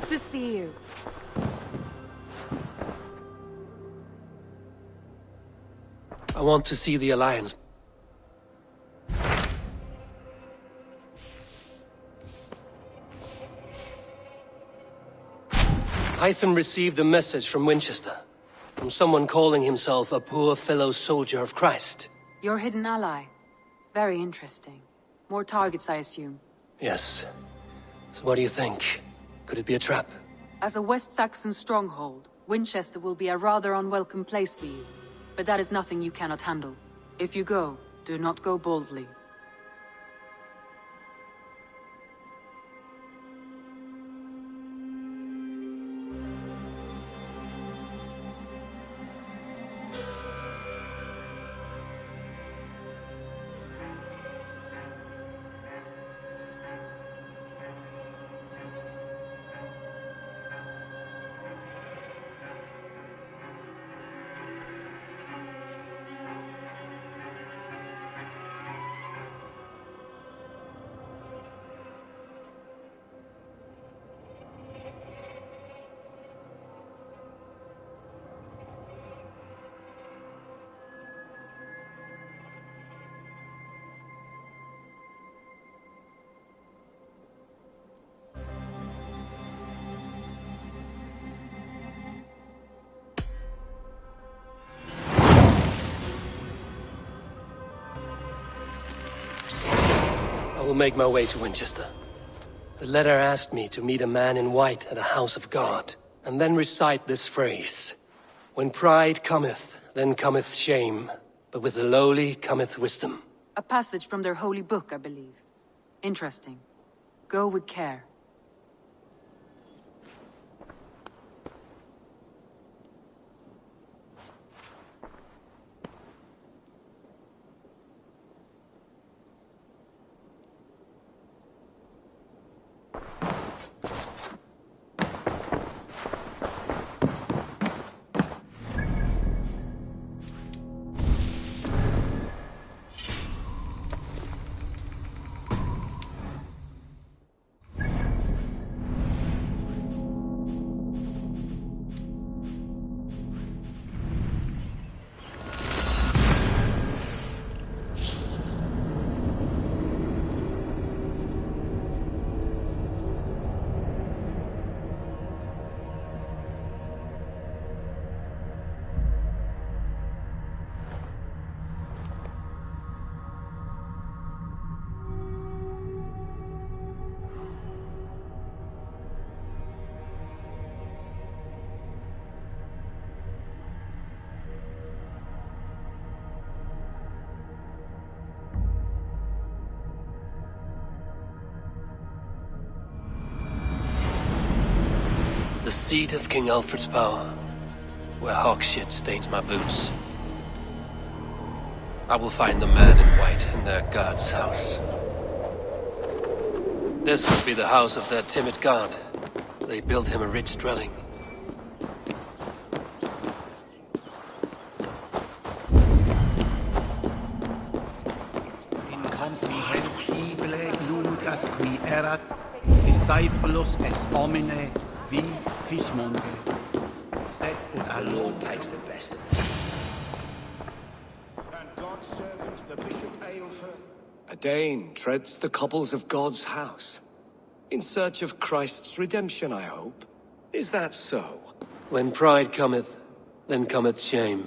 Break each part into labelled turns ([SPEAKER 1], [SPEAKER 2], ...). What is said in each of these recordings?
[SPEAKER 1] Good to see you.
[SPEAKER 2] I want to see the Alliance. Hytham received a message from Winchester, from someone calling himself a poor fellow soldier of Christ.
[SPEAKER 1] Your hidden ally. Very interesting. More targets, I assume.
[SPEAKER 2] Yes. So what do you think? Could it be a trap?
[SPEAKER 1] As a West Saxon stronghold, Winchester will be a rather unwelcome place for you. But that is nothing you cannot handle. If you go, do not go boldly.
[SPEAKER 2] I will make my way to Winchester. The letter asked me to meet a man in white at a house of God, and then recite this phrase. When pride cometh, then cometh shame, but with the lowly cometh wisdom.
[SPEAKER 1] A passage from their holy book, I believe. Interesting. Go with care.
[SPEAKER 2] The seat of King Alfred's power, where hawk shit stains my boots. I will find the man in white in their god's house. This must be the house of their timid god. They built him a rich dwelling.
[SPEAKER 3] Incomprehensible ludus qui erat discipulus es homine vi fismonde. Sed
[SPEAKER 4] Our Lord takes the best.
[SPEAKER 5] And God's servant, the Bishop Aelfer.
[SPEAKER 6] A Dane treads the cobbles of God's house. In search of Christ's redemption, I hope. Is that so?
[SPEAKER 2] When pride cometh, then cometh shame.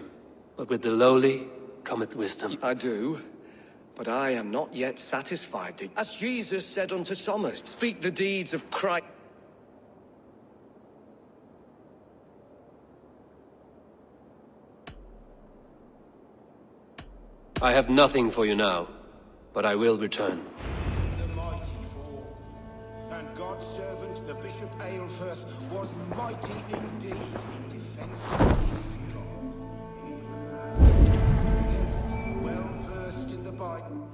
[SPEAKER 2] But with the lowly cometh wisdom.
[SPEAKER 6] I do. But I am not yet satisfied. As Jesus said unto Thomas, speak the deeds of Christ.
[SPEAKER 2] I have nothing for you now, but I will return.
[SPEAKER 5] The mighty fall. And God's servant, the Bishop Aelfer, was mighty indeed in defense of God. Well versed in the Bible.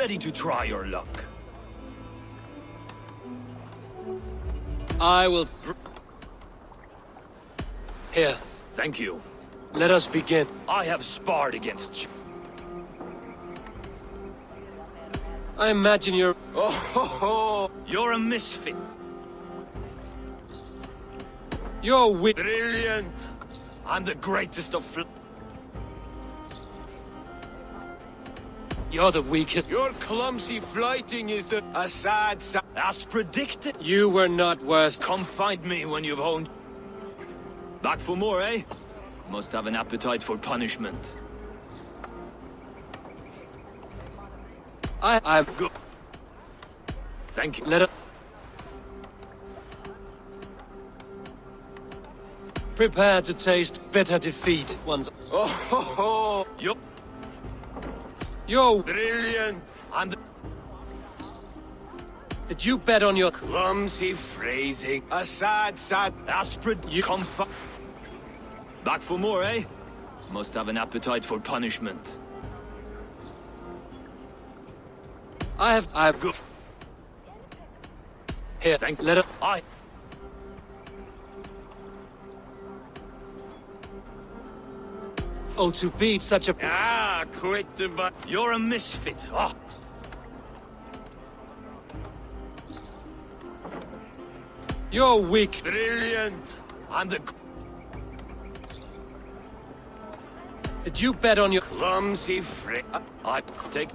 [SPEAKER 7] Ready to try your luck.
[SPEAKER 2] I will... Here,
[SPEAKER 7] Thank you.
[SPEAKER 2] let us begin.
[SPEAKER 7] I have sparred against you.
[SPEAKER 2] I imagine you're...
[SPEAKER 7] You're a misfit.
[SPEAKER 2] You're weak.
[SPEAKER 7] Brilliant. I'm the greatest of
[SPEAKER 2] You're the weakest.
[SPEAKER 6] Your clumsy flighting is the...
[SPEAKER 7] As predicted.
[SPEAKER 2] You were not worth...
[SPEAKER 7] Come find me when you've honed. Back for more, eh? Must have an appetite for punishment.
[SPEAKER 2] I'm
[SPEAKER 7] good. Thank you.
[SPEAKER 2] Let us... Prepare to taste bitter defeat once...
[SPEAKER 7] Yup.
[SPEAKER 2] You're...
[SPEAKER 7] Brilliant. I'm the
[SPEAKER 2] Did you bet on your...
[SPEAKER 7] clumsy phrasing. As you come back for more, eh? Must have an appetite for punishment.
[SPEAKER 2] I've
[SPEAKER 7] good.
[SPEAKER 2] Here, let us... Oh, to beat such a...
[SPEAKER 7] Quit the but you're a misfit. Oh.
[SPEAKER 2] You're weak.
[SPEAKER 7] Brilliant. I'm the
[SPEAKER 2] Did you bet on your...
[SPEAKER 7] clumsy I take...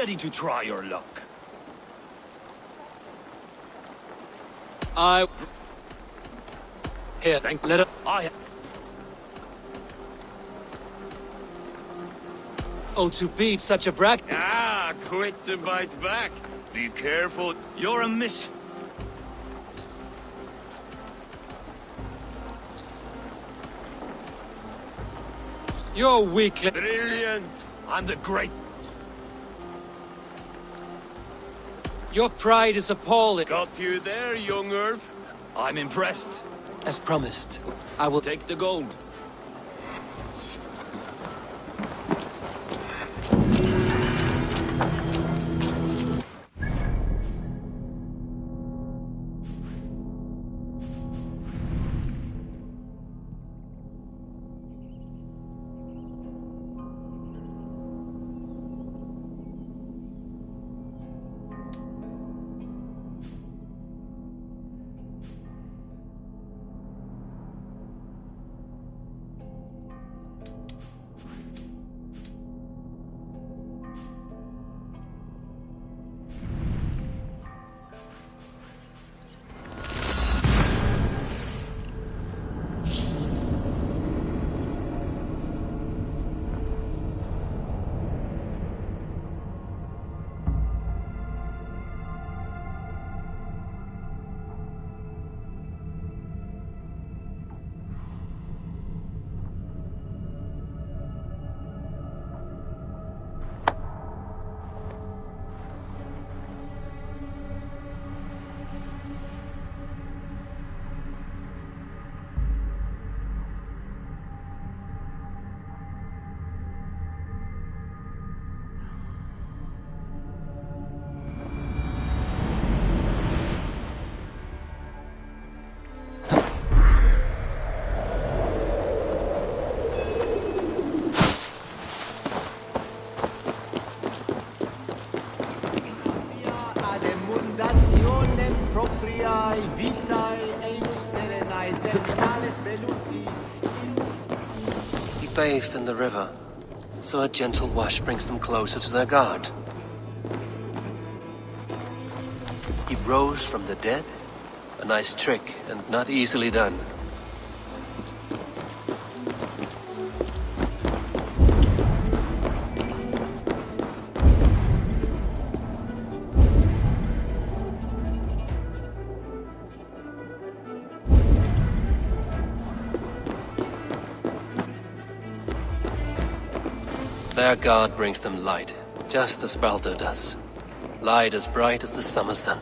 [SPEAKER 7] Ready to try your luck.
[SPEAKER 2] Here, let it... Oh, to beat such a brag...
[SPEAKER 7] Ah, quick to bite back. Be careful. You're a miss...
[SPEAKER 2] You're weakling.
[SPEAKER 7] Brilliant. I'm the great...
[SPEAKER 2] Your pride is appalling.
[SPEAKER 7] Got you there, young Irv. I'm impressed.
[SPEAKER 2] As promised, I will...
[SPEAKER 7] Take the gold.
[SPEAKER 2] He bathed in the river, so a gentle wash brings them closer to their god. He rose from the dead? A nice trick, and not easily done. Their god brings them light, just as Baldur does. Light as bright as the summer sun.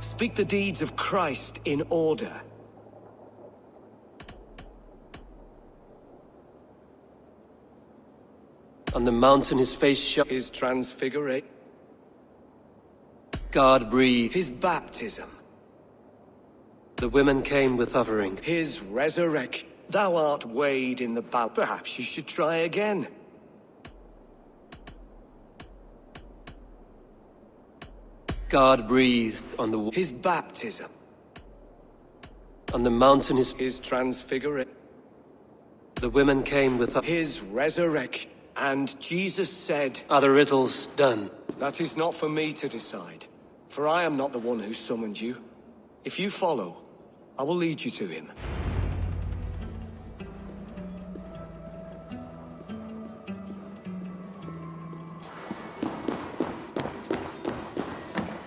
[SPEAKER 6] Speak the deeds of Christ in order.
[SPEAKER 2] On the mountain his face shone.
[SPEAKER 6] His transfiguration.
[SPEAKER 2] God breathed.
[SPEAKER 6] His baptism.
[SPEAKER 2] The women came with offerings.
[SPEAKER 6] His resurrection. Thou art weighed in the balance. Perhaps you should try again.
[SPEAKER 2] God breathed on the...
[SPEAKER 6] His baptism.
[SPEAKER 2] On the mountain
[SPEAKER 6] His transfiguration.
[SPEAKER 2] The women came with...
[SPEAKER 6] His resurrection. And Jesus said...
[SPEAKER 2] Are the riddles done?
[SPEAKER 6] That is not for me to decide. For I am not the one who summoned you. If you follow, I will lead you to him.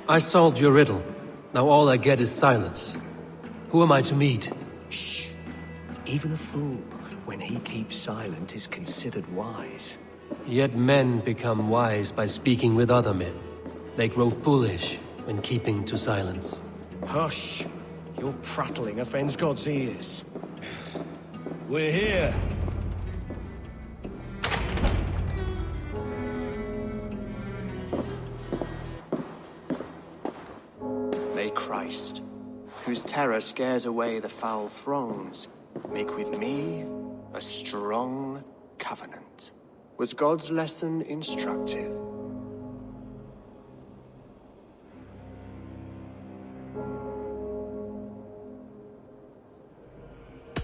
[SPEAKER 2] I solved your riddle. Now all I get is silence. Who am I to meet?
[SPEAKER 6] Shh. Even a fool, when he keeps silent, is considered wise.
[SPEAKER 2] Yet men become wise by speaking with other men. They grow foolish when keeping to silence.
[SPEAKER 6] Hush. Your prattling offends God's ears.
[SPEAKER 7] We're here.
[SPEAKER 8] May Christ, whose terror scares away the foul throngs, make with me a strong covenant. Was God's lesson instructive?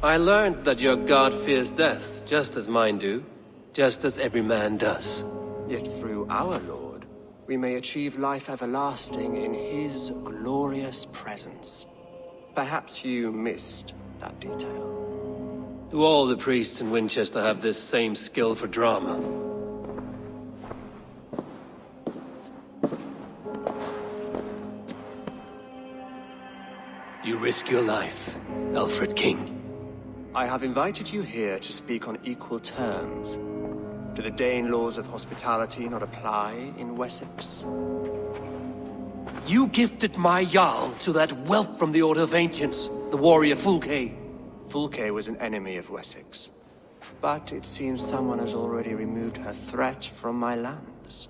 [SPEAKER 2] I learned that your god fears death, just as mine do. Just as every man does.
[SPEAKER 8] Yet through our Lord, we may achieve life everlasting in his glorious presence. Perhaps you missed that detail.
[SPEAKER 2] Do all the priests in Winchester have this same skill for drama? You risk your life, Alfred King.
[SPEAKER 8] I have invited you here to speak on equal terms. Do the Dane laws of hospitality not apply in Wessex?
[SPEAKER 2] You gifted my Jarl to that whelp from the Order of Ancients, the warrior Fulke.
[SPEAKER 8] Fulke was an enemy of Wessex. But it seems someone has already removed her threat from my lands.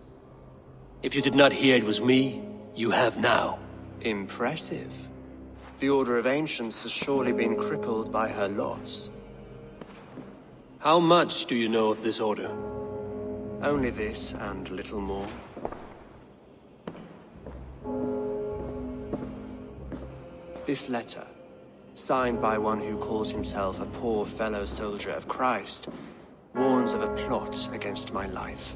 [SPEAKER 2] If you did not hear it was me, you have now.
[SPEAKER 8] Impressive. The Order of Ancients has surely been crippled by her loss.
[SPEAKER 2] How much do you know of this order?
[SPEAKER 8] Only this and little more. This letter, signed by one who calls himself a poor fellow soldier of Christ, warns of a plot against my life.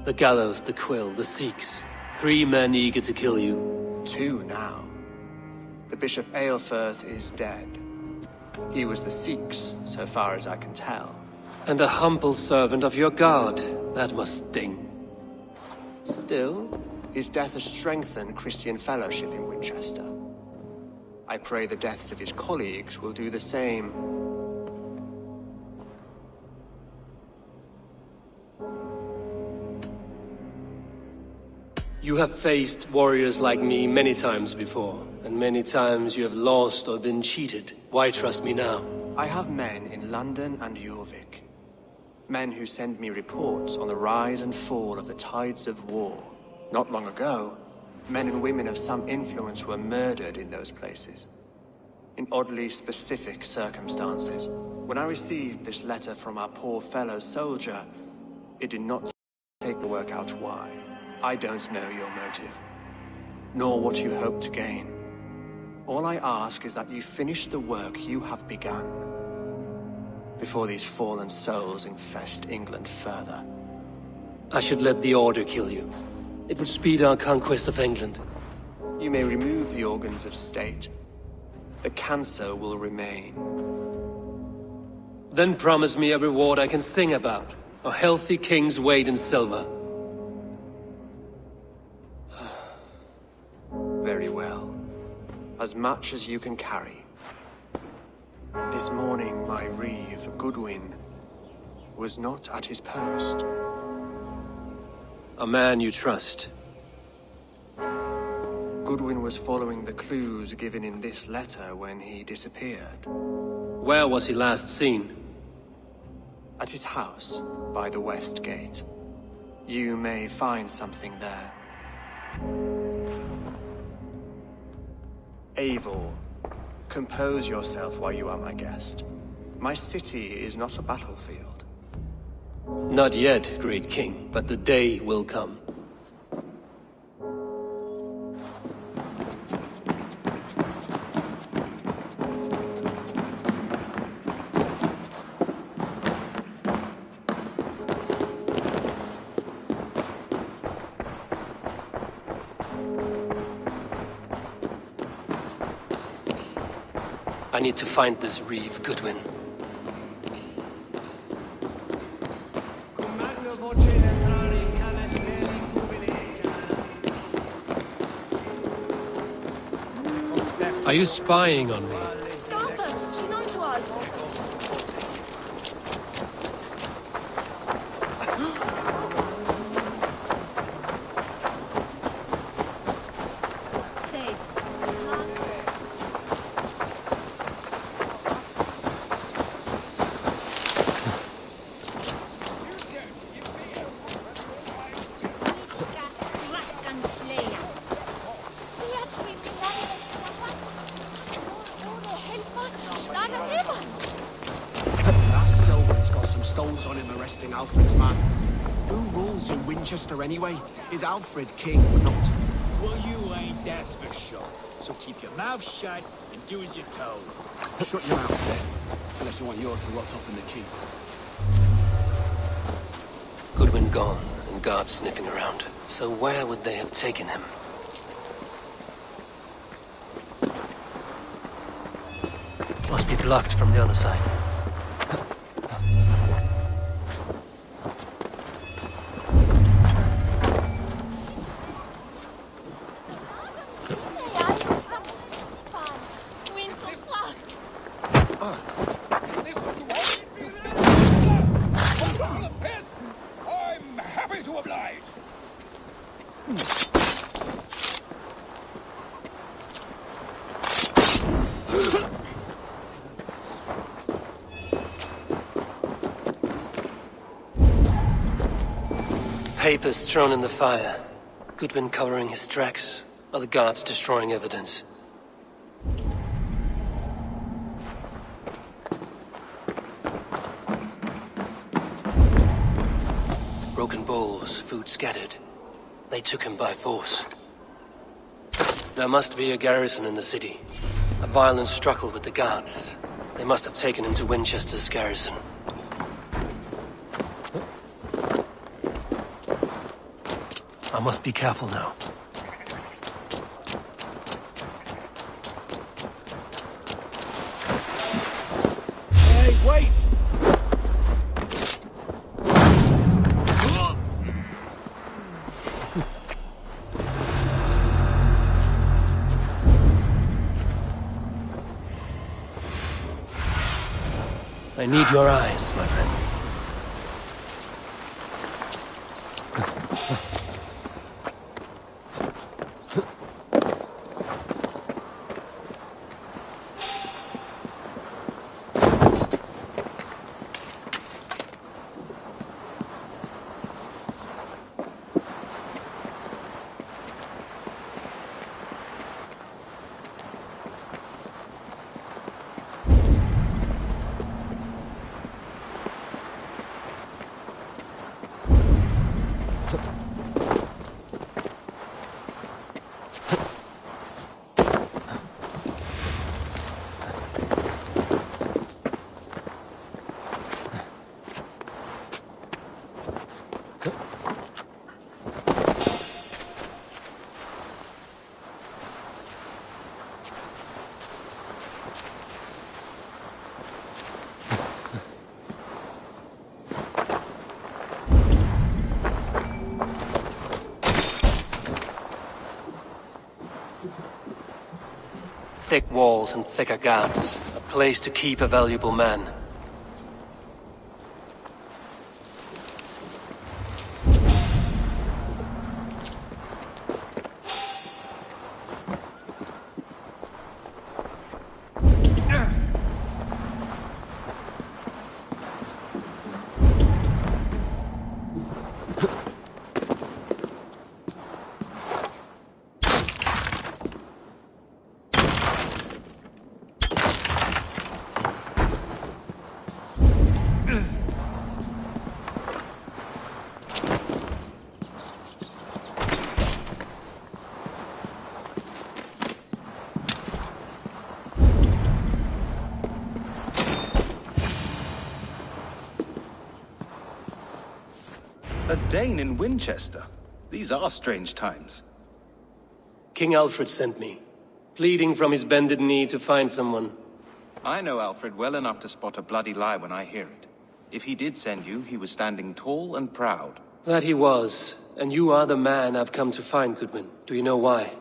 [SPEAKER 2] The gallows, the quill, the Sikhs. 3 men eager to kill you.
[SPEAKER 8] 2 now. The Bishop Aelfirth is dead. He was the Sikhs, so far as I can tell.
[SPEAKER 2] And a humble servant of your god. That must sting.
[SPEAKER 8] Still, his death has strengthened Christian fellowship in Winchester. I pray the deaths of his colleagues will do the same.
[SPEAKER 2] You have faced warriors like me many times before, and many times you have lost or been cheated. Why trust me now?
[SPEAKER 8] I have men in London and Jorvik. Men who send me reports on the rise and fall of the tides of war. Not long ago, men and women of some influence were murdered in those places. In oddly specific circumstances. When I received this letter from our poor fellow soldier, it did not take to work out why. I don't know your motive, nor what you hope to gain. All I ask is that you finish the work you have begun, before these fallen souls infest England further.
[SPEAKER 2] I should let the Order kill you. It would speed our conquest of England.
[SPEAKER 8] You may remove the organs of state. The cancer will remain.
[SPEAKER 2] Then promise me a reward I can sing about. A healthy king's weight in silver.
[SPEAKER 8] Very well. As much as you can carry. This morning, my reeve, Goodwin, was not at his post.
[SPEAKER 2] A man you trust.
[SPEAKER 8] Goodwin was following the clues given in this letter when he disappeared.
[SPEAKER 2] Where was he last seen?
[SPEAKER 8] At his house, by the West Gate. You may find something there. Eivor, compose yourself while you are my guest. My city is not a battlefield.
[SPEAKER 2] Not yet, great king, but the day will come. I need to find this reeve, Goodwin. Are you spying on me?
[SPEAKER 9] Stop her! She's onto us!
[SPEAKER 3] Anyway, is Alfred king or not?
[SPEAKER 4] Well, you ain't, that's for sure. So keep your mouth shut and do as you're told.
[SPEAKER 3] Shut your mouth then, unless you want yours to rot off in the keep.
[SPEAKER 2] gone, and guards sniffing around. So where would they have taken him? Must be blocked from the other side.
[SPEAKER 5] I'm happy to oblige.
[SPEAKER 2] Papers thrown in the fire. Goodwin covering his tracks. Other guards destroying evidence. Broken bowls, food scattered. They took him by force. There must be a garrison in the city. A violent struggle with the guards. They must have taken him to Winchester's garrison. I must be careful now.
[SPEAKER 5] Hey, wait!
[SPEAKER 2] I need your eyes, my friend. Thick walls and thicker guards. A place to keep a valuable man.
[SPEAKER 3] A Dane in Winchester. These are strange times.
[SPEAKER 2] King Alfred sent me, pleading from his bended knee to find someone.
[SPEAKER 3] I know Alfred well enough to spot a bloody lie when I hear it. If he did send you, he was standing tall and proud.
[SPEAKER 2] That he was, and you are the man I've come to find, Goodwin. Do you know why?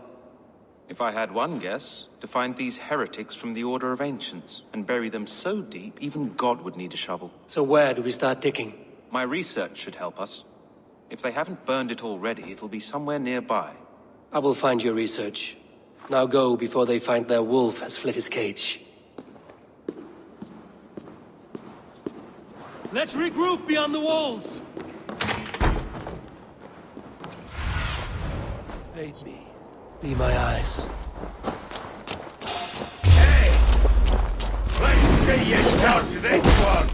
[SPEAKER 3] If I had one guess, to find these heretics from the Order of Ancients, and bury them so deep, even God would need a shovel.
[SPEAKER 2] So where do we start digging?
[SPEAKER 3] My research should help us. If they haven't burned it already, it'll be somewhere nearby.
[SPEAKER 2] I will find your research. Now go before they find their wolf has fled his cage.
[SPEAKER 7] Let's regroup beyond the walls!
[SPEAKER 2] Face me. Be my eyes.
[SPEAKER 5] Hey! Let's get you down to this one!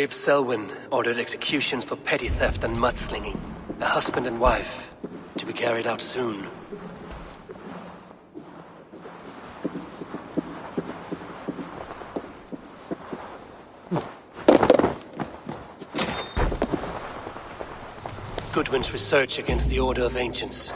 [SPEAKER 2] Brave Selwyn ordered executions for petty theft and mudslinging. A husband and wife, to be carried out soon. Goodwin's research against the Order of Ancients.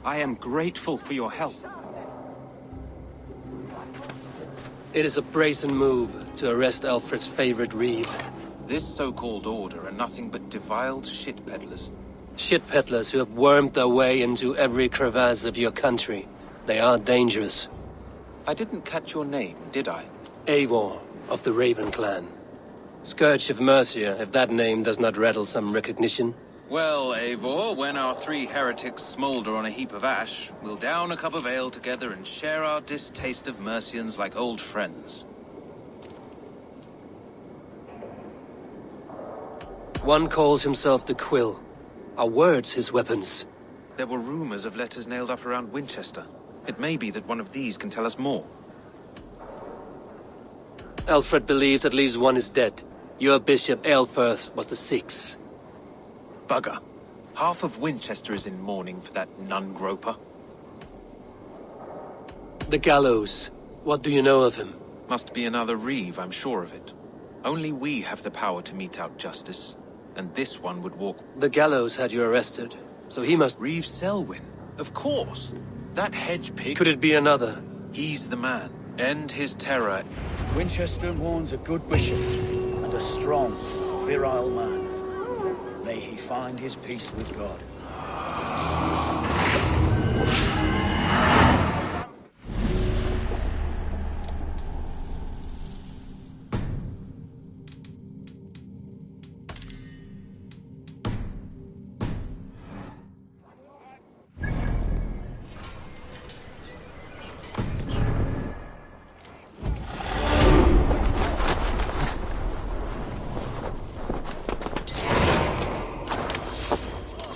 [SPEAKER 3] I am grateful for your help.
[SPEAKER 2] It is a brazen move to arrest Alfred's favorite reeve.
[SPEAKER 3] This so-called order are nothing but defiled shit peddlers.
[SPEAKER 2] Shit peddlers who have wormed their way into every crevasse of your country. They are dangerous.
[SPEAKER 3] I didn't catch your name, did I?
[SPEAKER 2] Eivor of the Raven clan. Scourge of Mercia, if that name does not rattle some recognition.
[SPEAKER 3] Well, Eivor, when our three heretics smolder on a heap of ash, we'll down a cup of ale together and share our distaste of Mercians like old friends.
[SPEAKER 2] One calls himself the Quill. Are words his weapons?
[SPEAKER 3] There were rumors of letters nailed up around Winchester. It may be that one of these can tell us more.
[SPEAKER 2] Alfred believes at least one is dead. Your Bishop Aelfirth was the sixth.
[SPEAKER 3] Bugger. Half of Winchester is in mourning for that nun-groper.
[SPEAKER 2] The gallows. What do you know of him?
[SPEAKER 3] Must be another reeve, I'm sure of it. Only we have the power to mete out justice, and this one would walk...
[SPEAKER 2] The gallows had you arrested, so he must...
[SPEAKER 3] Reeve Selwyn, of course. That hedge pig...
[SPEAKER 2] Could it be another?
[SPEAKER 3] He's the man. End his terror.
[SPEAKER 4] Winchester mourns a good bishop and a strong, virile man. May he find his peace with God.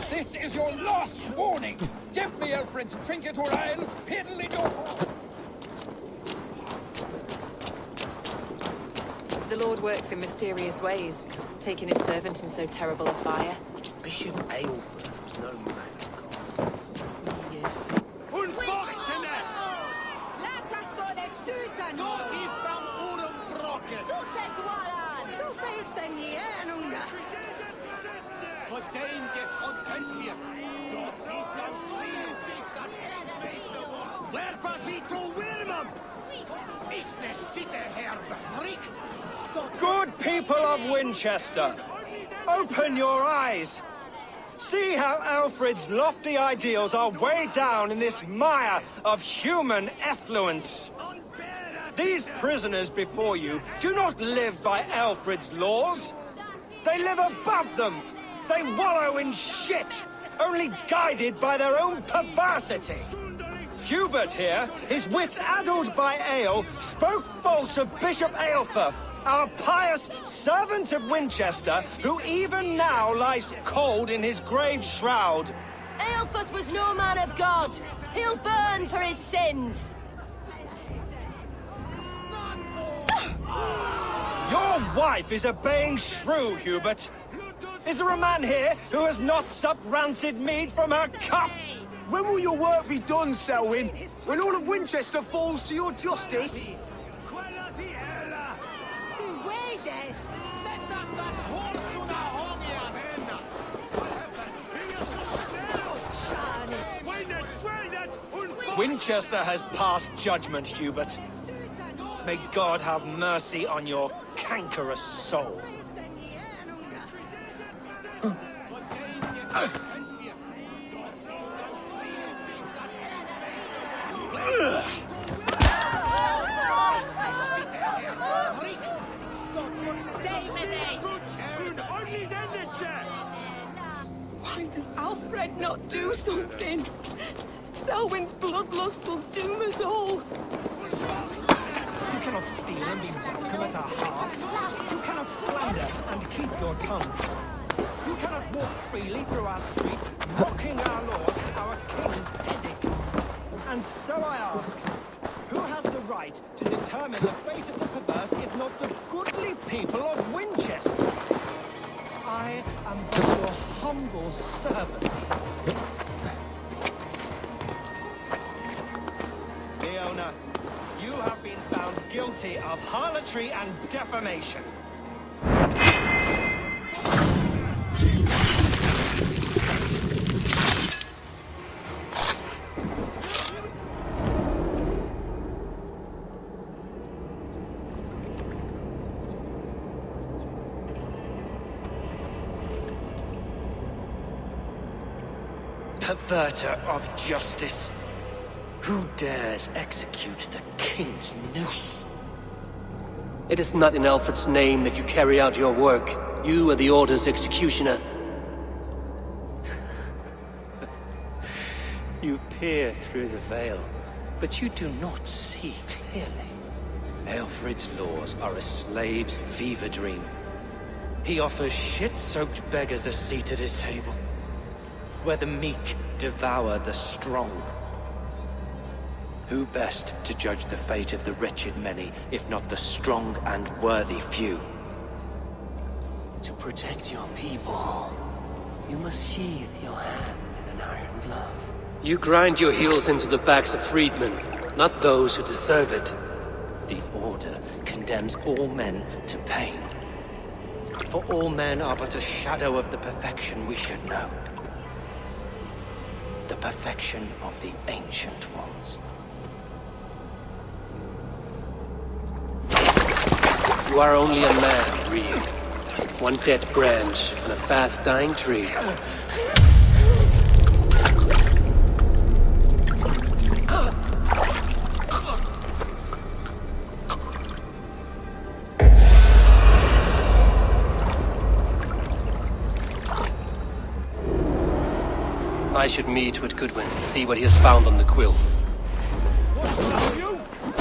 [SPEAKER 5] This is your last warning! Give me Alfred's trinket or I'll piddly-do!
[SPEAKER 10] The Lord works in mysterious ways, taking his servant in so terrible a fire.
[SPEAKER 8] Bishop Aelfirth was no man of God.
[SPEAKER 11] Good people of Winchester, open your eyes. See how Alfred's lofty ideals are weighed down in this mire of human effluence. These prisoners before you do not live by Alfred's laws. They live above them. They wallow in shit, only guided by their own perversity. Hubert here, his wits addled by ale, spoke false of Bishop Aelfirth, our pious servant of Winchester, who even now lies cold in his grave shroud.
[SPEAKER 9] Aelfirth was no man of God. He'll burn for his sins.
[SPEAKER 11] Your wife is a baying shrew, Hubert. Is there a man here who has not supped rancid mead from her cup?
[SPEAKER 12] When will your work be done, Selwyn? When all of Winchester falls to your justice?
[SPEAKER 11] Winchester has passed judgment, Hubert. May God have mercy on your cankerous soul.
[SPEAKER 13] Why does Alfred not do something? Selwyn's bloodlust will doom us all.
[SPEAKER 11] You cannot steal and be welcome at our hearts. You cannot slander and keep your tongue. You cannot walk freely through our streets, mocking our laws, our king's edicts. And so I ask, who has the right to determine the fate of the perverse if not the goodly people of Winchester? I am but your humble servant. Leona, you have been found guilty of harlotry and defamation. Perverter of justice. Who dares execute the king's noose?
[SPEAKER 2] It is not in Alfred's name that you carry out your work. You are the Order's executioner.
[SPEAKER 11] You peer through the veil, but you do not see clearly. Alfred's laws are a slave's fever dream. He offers shit-soaked beggars a seat at his table, where the meek devour the strong. Who best to judge the fate of the wretched many, if not the strong and worthy few?
[SPEAKER 2] To protect your people, you must sheathe your hand in an iron glove. You grind your heels into the backs of freedmen, not those who deserve it.
[SPEAKER 11] The Order condemns all men to pain. For all men are but a shadow of the perfection we should know. The perfection of the Ancient Ones.
[SPEAKER 2] You are only a man, Reed. One dead branch and a fast-dying tree. I should meet with Goodwin, see what he has found on the quill.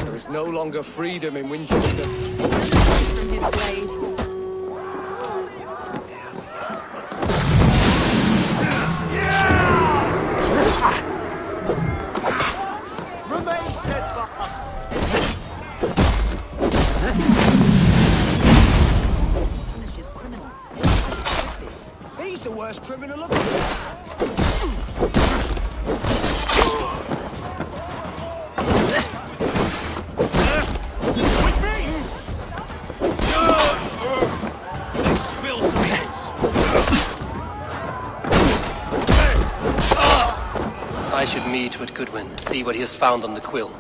[SPEAKER 6] There is no longer freedom in Winchester.
[SPEAKER 10] From his blade.
[SPEAKER 12] Remain steadfast.
[SPEAKER 13] Punishes criminals.
[SPEAKER 12] He's the worst criminal of all.
[SPEAKER 2] I should meet with Goodwin, see what he has found on the quill.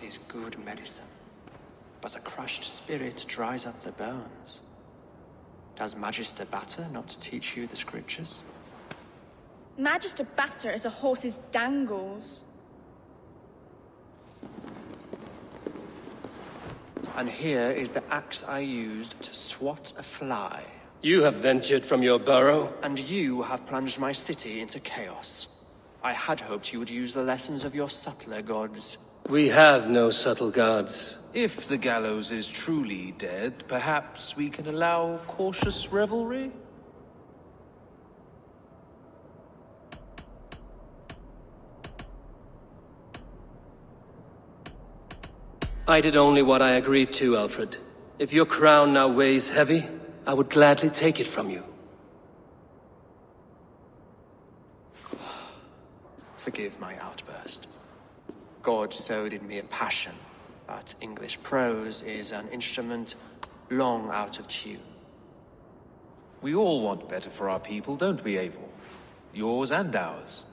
[SPEAKER 8] is good medicine, but a crushed spirit dries up the bones. Does Magister Batter not teach you the scriptures?
[SPEAKER 13] Magister Batter is a horse's dangles.
[SPEAKER 8] And here is the axe I used to swat a fly.
[SPEAKER 2] You have ventured from your burrow?
[SPEAKER 8] And you have plunged my city into chaos. I had hoped you would use the lessons of your subtler gods.
[SPEAKER 2] We have no subtle gods.
[SPEAKER 3] If the gallows is truly dead, perhaps we can allow cautious revelry?
[SPEAKER 2] I did only what I agreed to, Alfred. If your crown now weighs heavy, I would gladly take it from you.
[SPEAKER 8] Forgive my outburst. God sowed in me a passion, but English prose is an instrument long out of tune.
[SPEAKER 3] We all want better for our people, don't we, Eivor? Yours and ours.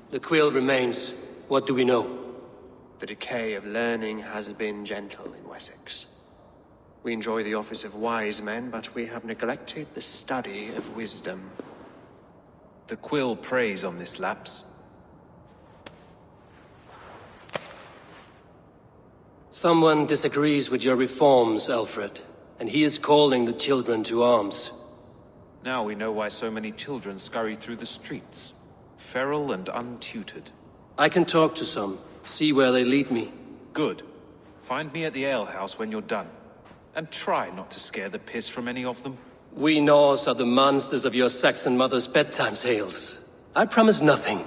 [SPEAKER 2] The quill remains. What do we know?
[SPEAKER 8] The decay of learning has been gentle in Wessex. We enjoy the office of wise men, but we have neglected the study of wisdom.
[SPEAKER 3] The quill preys on this lapse.
[SPEAKER 2] Someone disagrees with your reforms, Alfred, and he is calling the children to arms.
[SPEAKER 3] Now we know why so many children scurry through the streets, feral and untutored.
[SPEAKER 2] I can talk to some, see where they lead me.
[SPEAKER 3] Good. Find me at the alehouse when you're done. And try not to scare the piss from any of them.
[SPEAKER 2] We Norse are the monsters of your Saxon mother's bedtime tales. I promise nothing.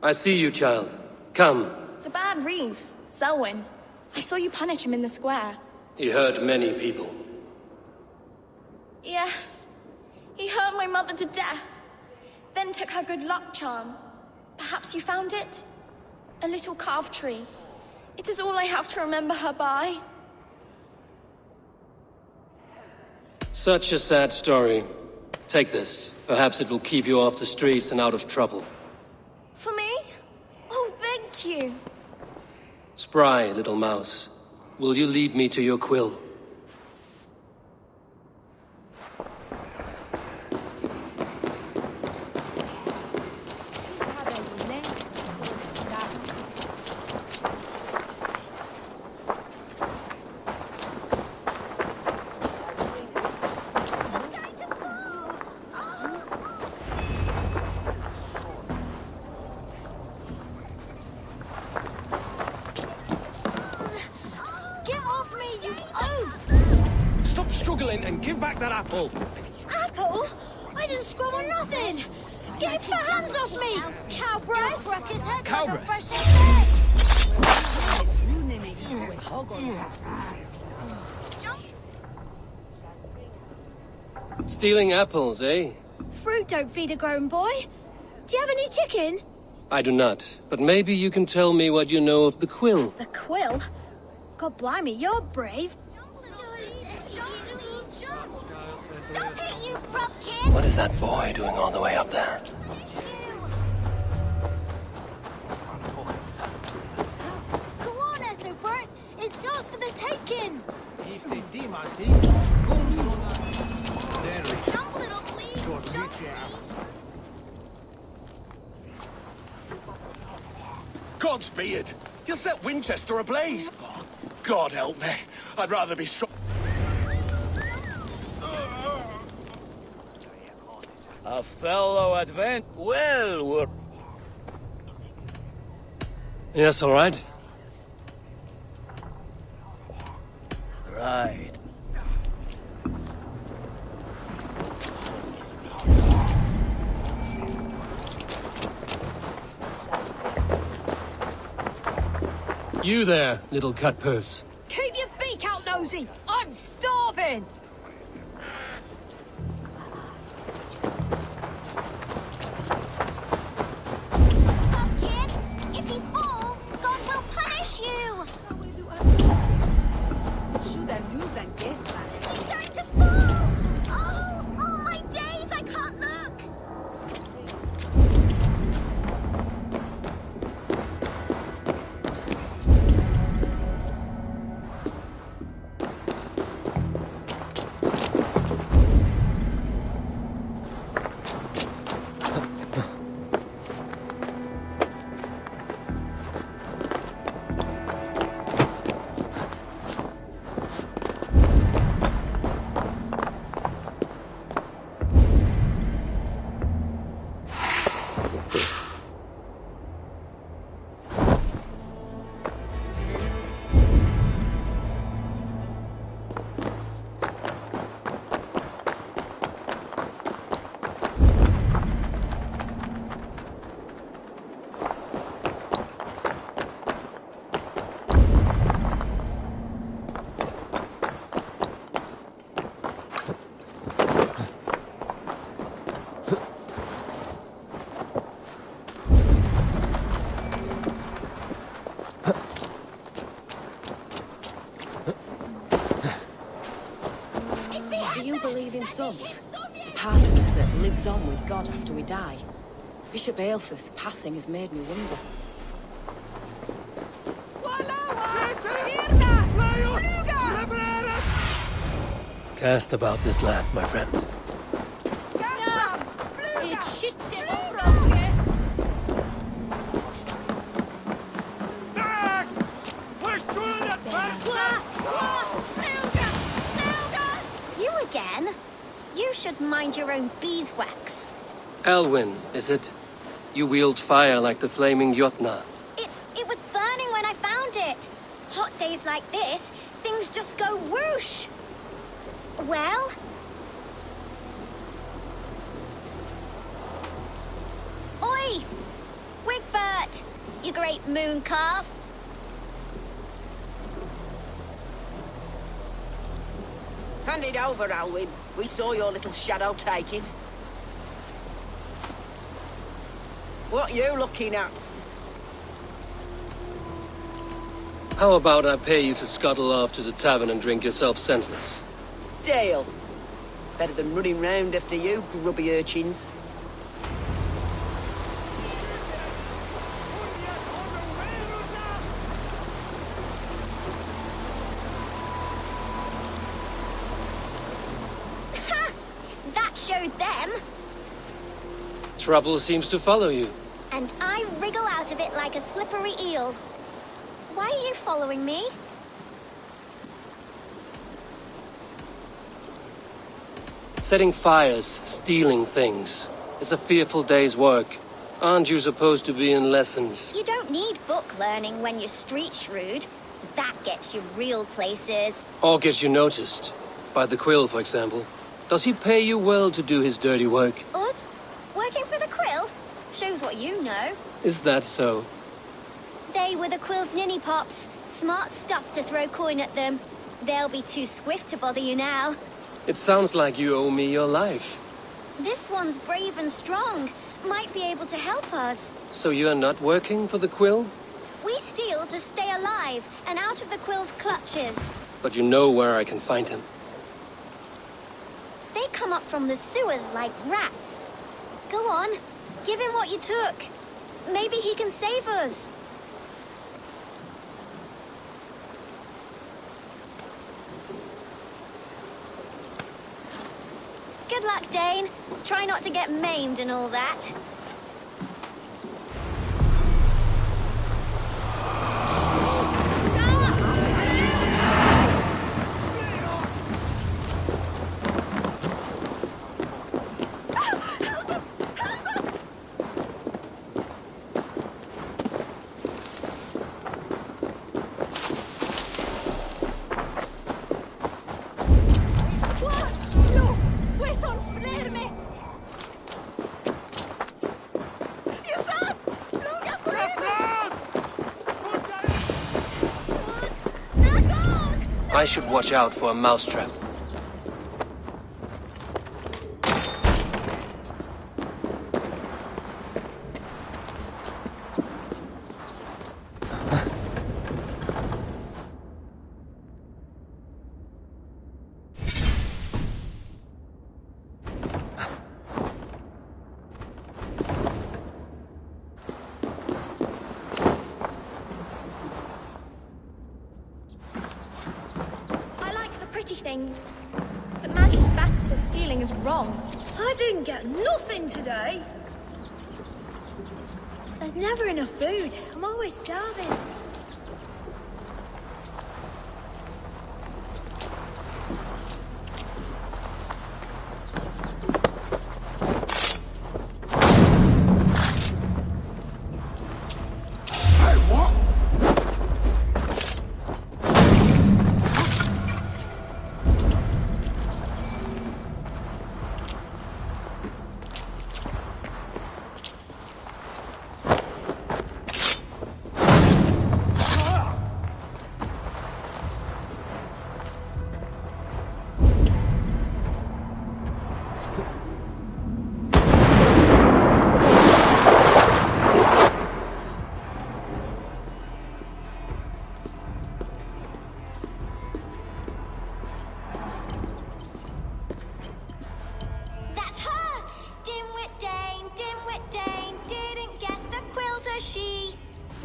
[SPEAKER 2] I see you, child. Come.
[SPEAKER 13] The bad Reeve, Selwyn. I saw you punish him in the square.
[SPEAKER 2] He hurt many people.
[SPEAKER 13] Yes. He hurt my mother to death. Then took her good luck charm. Perhaps you found it? A little carved tree. It is all I have to remember her by.
[SPEAKER 2] Such a sad story. Take this. Perhaps it will keep you off the streets and out of trouble.
[SPEAKER 13] For me? Oh, thank you.
[SPEAKER 2] Spry, little mouse. Will you lead me to your quill?
[SPEAKER 6] And give back that apple.
[SPEAKER 14] Apple? I didn't scrub on nothing. Get your hands off me, cow breath.
[SPEAKER 6] Cow breath?
[SPEAKER 2] Stealing apples, eh?
[SPEAKER 14] Fruit don't feed a grown boy. Do you have any chicken?
[SPEAKER 2] I do not, but maybe you can tell me what you know of the quill.
[SPEAKER 14] The quill? God blimey, you're brave. Stop it, you rough kid!
[SPEAKER 2] What is that boy doing all the way up there?
[SPEAKER 14] Come on, Ezobert. It's yours for the taking. Jump, little please. Jump.
[SPEAKER 12] Godspeed! You'll set Winchester ablaze! Oh, God help me. I'd rather be shot.
[SPEAKER 4] A fellow advent. Well, we're...
[SPEAKER 2] Yes, all right.
[SPEAKER 4] Right.
[SPEAKER 2] You there, little cut purse.
[SPEAKER 9] Keep your beak out, Nosy! I'm starving!
[SPEAKER 14] If he falls, God will punish you.
[SPEAKER 9] Do you believe in souls? The part of us that lives on with God after we die? Bishop Aelfirth's passing has made me wonder.
[SPEAKER 2] Cast about this land, my friend.
[SPEAKER 14] You again? You should mind your own beeswax.
[SPEAKER 2] Elwyn, is it? You wield fire like the flaming Jotna.
[SPEAKER 14] It was burning when I found it. Hot days like this, things just go whoosh. Well? Oi! Wigbert! You great moon calf!
[SPEAKER 9] Hand it over, Alwyn. We saw your little shadow take it. What you looking at?
[SPEAKER 2] How about I pay you to scuttle off to the tavern and drink yourself senseless?
[SPEAKER 9] Deal. Better than running round after you, grubby urchins.
[SPEAKER 14] Ha! That showed them.
[SPEAKER 2] Trouble seems to follow you.
[SPEAKER 14] And I wriggle out of it like a slippery eel. Why are you following me?
[SPEAKER 2] Setting fires, stealing things. It's a fearful day's work. Aren't you supposed to be in lessons?
[SPEAKER 14] You don't need book learning when you're street shrewd. That gets you real places.
[SPEAKER 2] Or gets you noticed. By the Quill, for example. Does he pay you well to do his dirty work?
[SPEAKER 14] Us? Working for the Quill? Shows what you know.
[SPEAKER 2] Is that so?
[SPEAKER 14] They were the Quill's ninny pops. Smart stuff to throw coin at them. They'll be too swift to bother you now.
[SPEAKER 2] It sounds like you owe me your life.
[SPEAKER 14] This one's brave and strong. Might be able to help us.
[SPEAKER 2] So you are not working for the Quill?
[SPEAKER 14] We steal to stay alive and out of the Quill's clutches.
[SPEAKER 2] But you know where I can find him.
[SPEAKER 14] They come up from the sewers like rats. Go on, give him what you took. Maybe he can save us. Good luck, Dane. Try not to get maimed and all that.
[SPEAKER 2] I should watch out for a mousetrap.
[SPEAKER 13] Things. But Magister Vatter says stealing is wrong. I didn't get nothing today.
[SPEAKER 14] There's never enough food. I'm always starving.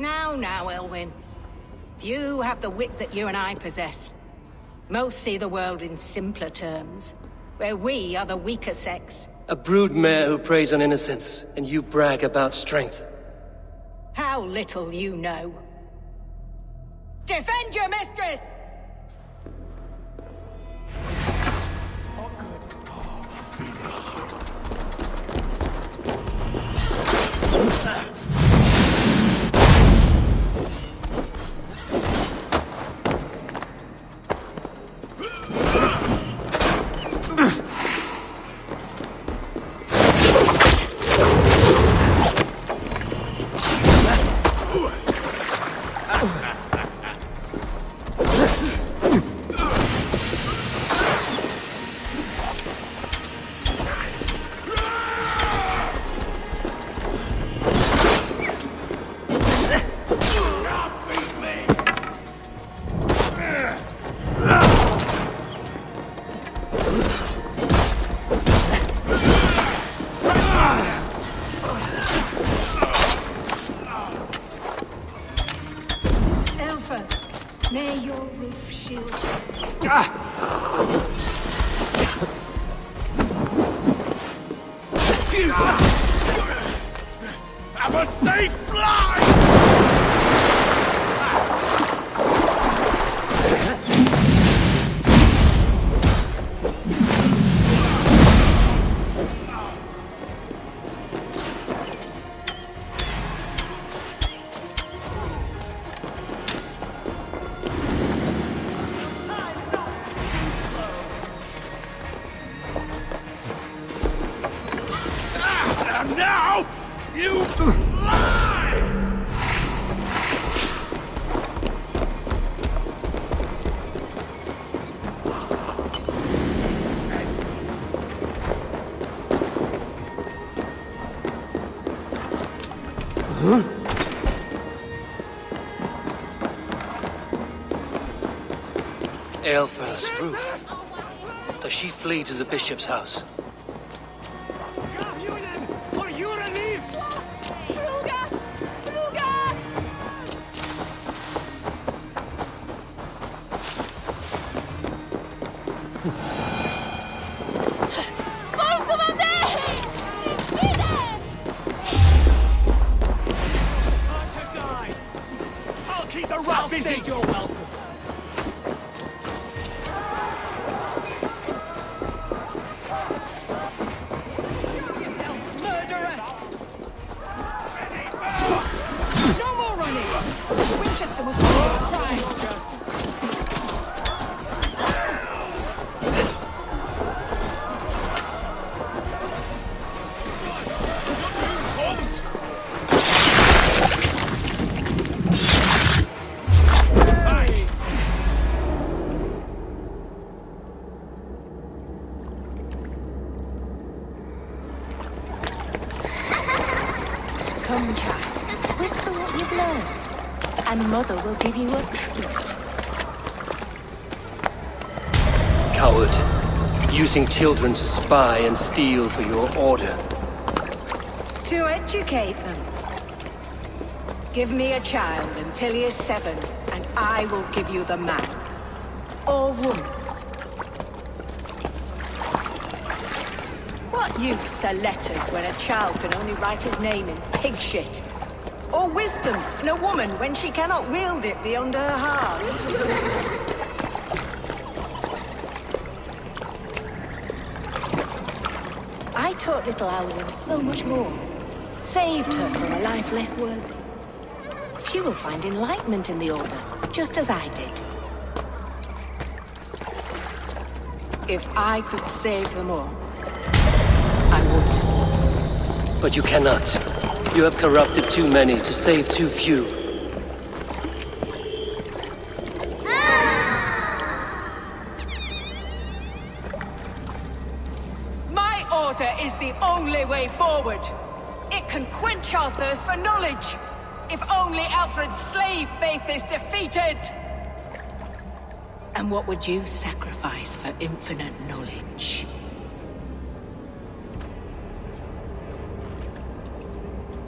[SPEAKER 15] Now, Elwyn. You have the wit that you and I possess. Most see the world in simpler terms, where we are the weaker sex.
[SPEAKER 2] A broodmare who preys on innocence, and you brag about strength.
[SPEAKER 15] How little you know. Defend your mistress! May your roof shield you.
[SPEAKER 12] Have a safe flight! And now, you fly!
[SPEAKER 2] Huh? Aelfirth's roof. Does she flee to the bishop's house?
[SPEAKER 12] You're welcome.
[SPEAKER 15] Murderer! No more running! Winchester was crying. Come, child. Whisper what you've learned, and Mother will give you a treat.
[SPEAKER 2] Coward. Using children to spy and steal for your order.
[SPEAKER 15] To educate them. Give me a child until he is 7, and I will give you the man. Or woman. What use are letters when a child can only write his name in pig shit? Or wisdom in a woman when she cannot wield it beyond her heart? I taught little Alwyn so much more. Saved her from a life less worthy. She will find enlightenment in the Order, just as I did. If I could save them all, I would.
[SPEAKER 2] But you cannot. You have corrupted too many to save too few.
[SPEAKER 15] My order is the only way forward. It can quench our thirst for knowledge. If only Alfred's slave faith is defeated. And what would you sacrifice for infinite knowledge?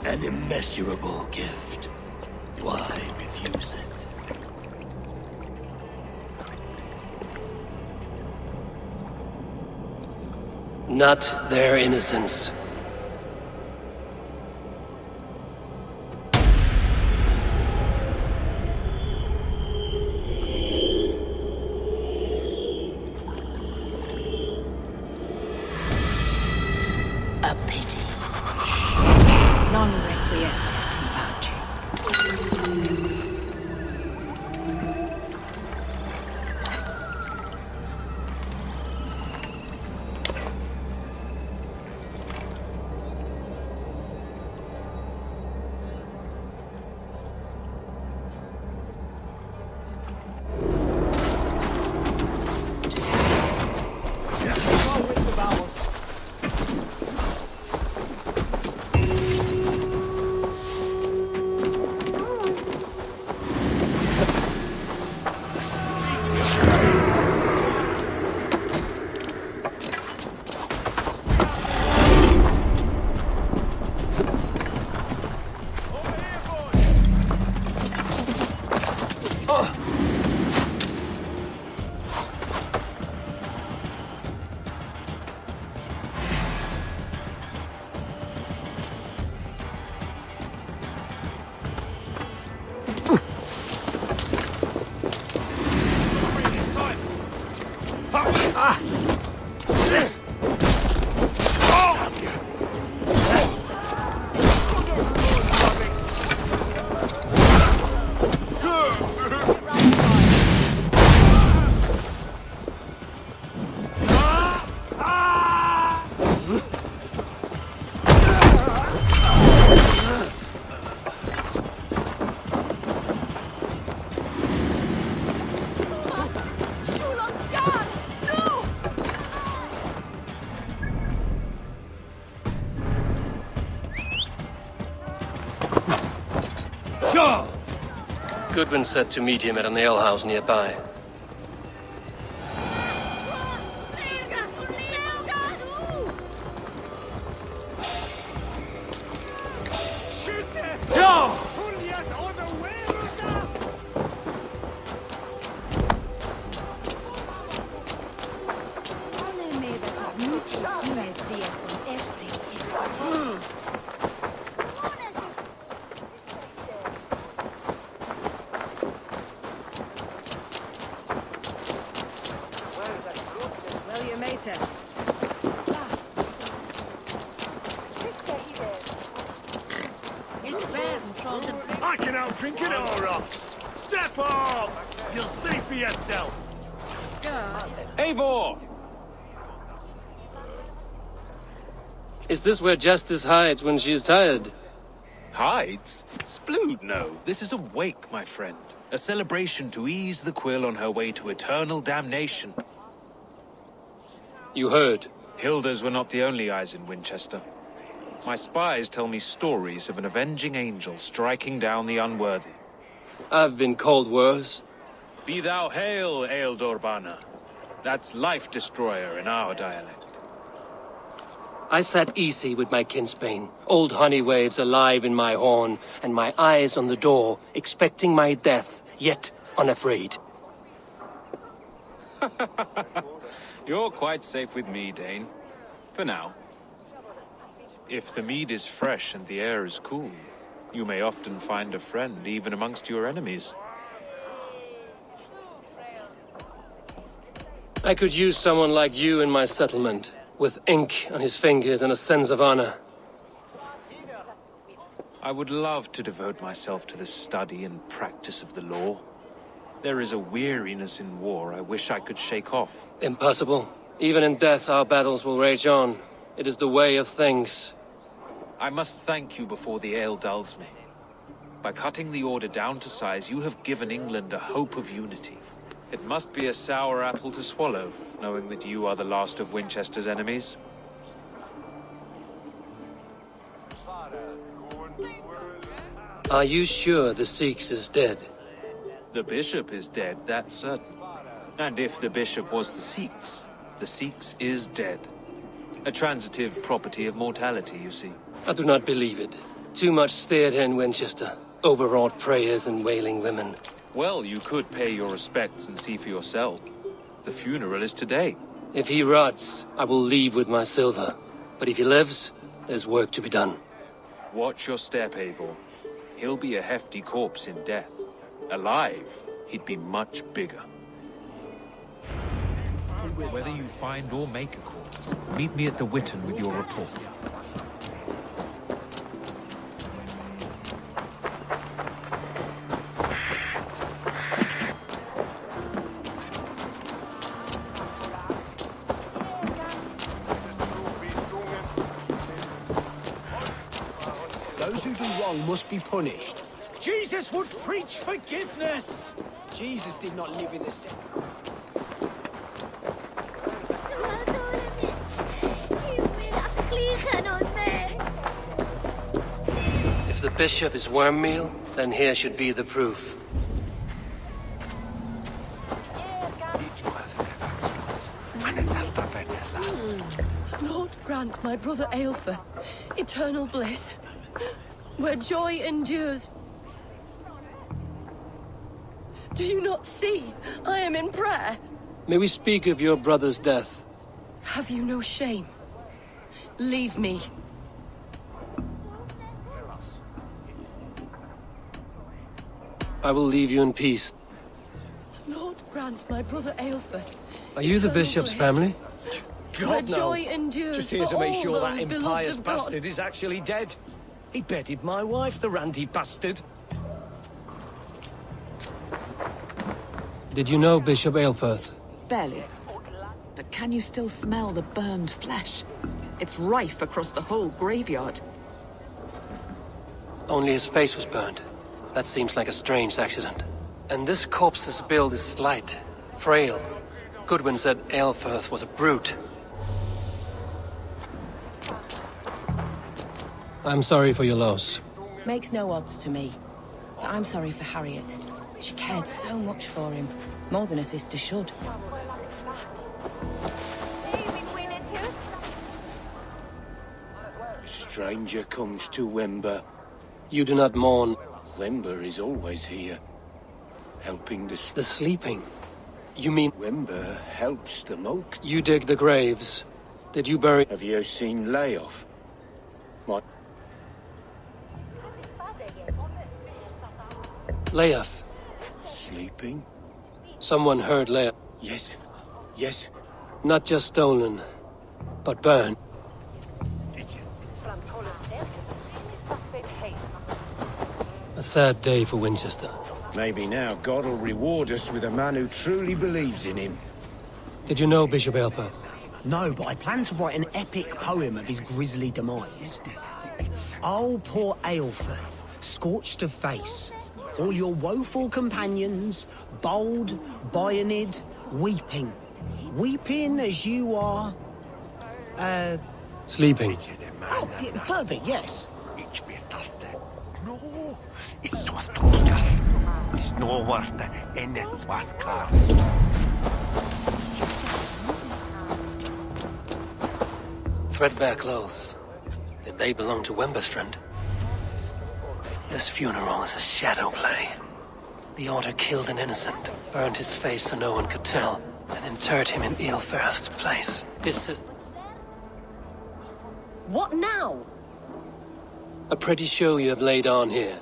[SPEAKER 16] An immeasurable gift. One
[SPEAKER 4] use it.
[SPEAKER 2] Not their innocence.
[SPEAKER 15] A pity. Non requiescat in pace.
[SPEAKER 2] Goodwin said to meet him at an alehouse nearby.
[SPEAKER 7] I can out drink it all, rocks. Step up! You'll see for yourself.
[SPEAKER 3] Eivor!
[SPEAKER 2] Is this where Justice hides when she is tired?
[SPEAKER 3] Hides? Splood, no. This is a wake, my friend. A celebration to ease the quill on her way to eternal damnation.
[SPEAKER 2] You heard.
[SPEAKER 3] Hilda's were not the only eyes in Winchester. My spies tell me stories of an avenging angel striking down the unworthy.
[SPEAKER 2] I've been called worse.
[SPEAKER 3] Be thou hail, Eildorbana. That's Life Destroyer in our dialect.
[SPEAKER 2] I sat easy with my kinsbane, old honey waves alive in my horn, and my eyes on the door, expecting my death, yet unafraid.
[SPEAKER 3] You're quite safe with me, Dane. For now. If the mead is fresh and the air is cool, you may often find a friend even amongst your enemies.
[SPEAKER 2] I could use someone like you in my settlement, with ink on his fingers and a sense of honor.
[SPEAKER 3] I would love to devote myself to the study and practice of the law. There is a weariness in war I wish I could shake off.
[SPEAKER 2] Impossible. Even in death, our battles will rage on. It is the way of things.
[SPEAKER 3] I must thank you before the ale dulls me. By cutting the order down to size, you have given England a hope of unity. It must be a sour apple to swallow, knowing that you are the last of Winchester's enemies.
[SPEAKER 2] Are you sure the Sikhs is dead?
[SPEAKER 3] The bishop is dead, that's certain. And if the bishop was the Sikhs is dead. A transitive property of mortality, you see.
[SPEAKER 2] I do not believe it. Too much theater in Winchester. overwrought prayers and wailing women.
[SPEAKER 3] Well, you could pay your respects and see for yourself. The funeral is today.
[SPEAKER 2] If he rots, I will leave with my silver. But if he lives, there's work to be done.
[SPEAKER 3] Watch your step, Eivor. He'll be a hefty corpse in death. Alive, he'd be much bigger. Whether you find or make a corpse, meet me at the Witten with your report.
[SPEAKER 11] Those who do wrong must be punished.
[SPEAKER 4] Jesus would preach forgiveness!
[SPEAKER 11] Jesus did not live in the...
[SPEAKER 2] If the bishop is worm meal, then here should be the proof.
[SPEAKER 9] Lord, grant my brother Aelfir eternal bliss, where joy endures. Do you not see? I am in prayer.
[SPEAKER 2] May we speak of your brother's death?
[SPEAKER 9] Have you no shame? Leave me.
[SPEAKER 2] I will leave you in peace.
[SPEAKER 9] Lord, grant my brother Aelfir.
[SPEAKER 2] Are you the bishop's family?
[SPEAKER 9] Where
[SPEAKER 6] God, no.
[SPEAKER 9] joy endures
[SPEAKER 6] Just here
[SPEAKER 9] for
[SPEAKER 6] to make
[SPEAKER 9] all
[SPEAKER 6] sure that
[SPEAKER 9] those beloved
[SPEAKER 6] impious
[SPEAKER 9] of God.
[SPEAKER 6] bastard is actually dead. He bedded my wife, the randy bastard.
[SPEAKER 2] Did you know Bishop Aelfirth?
[SPEAKER 16] Barely. But can you still smell the burned flesh? It's rife across the whole graveyard.
[SPEAKER 2] Only his face was burned. That seems like a strange accident. And this corpse's build is slight, frail. Goodwin said Aelfirth was a brute. I'm sorry for your loss.
[SPEAKER 9] Makes no odds to me. But I'm sorry for Harriet. She cared so much for him. More than a sister should.
[SPEAKER 11] A stranger comes to Wember.
[SPEAKER 2] You do not mourn.
[SPEAKER 11] Wember is always here, helping the
[SPEAKER 2] sleeping. You mean...
[SPEAKER 11] Wember helps the monks.
[SPEAKER 2] You dig the graves. Did you bury...
[SPEAKER 11] Have you seen Layoff? My...
[SPEAKER 2] Leof.
[SPEAKER 11] Sleeping?
[SPEAKER 2] Someone heard Leof.
[SPEAKER 11] Yes. Yes.
[SPEAKER 2] Not just stolen, but burned. A sad day for Winchester.
[SPEAKER 11] Maybe now God will reward us with a man who truly believes in him.
[SPEAKER 2] Did you know Bishop Aelfirth?
[SPEAKER 17] No, but I plan to write an epic poem of his grisly demise. Oh, poor Aelfirth, scorched of face. All your woeful companions, bold, Bionid, weeping. Weeping as you are...
[SPEAKER 2] Sleeping.
[SPEAKER 17] Oh, yeah, perfect, yes.
[SPEAKER 2] Threadbare clothes. Did they belong to Wemberstrand? This funeral is a shadow play. The Order killed an innocent, burned his face so no one could tell, and interred him in Aelfirth's place.
[SPEAKER 9] What now?
[SPEAKER 2] A pretty show you have laid on here.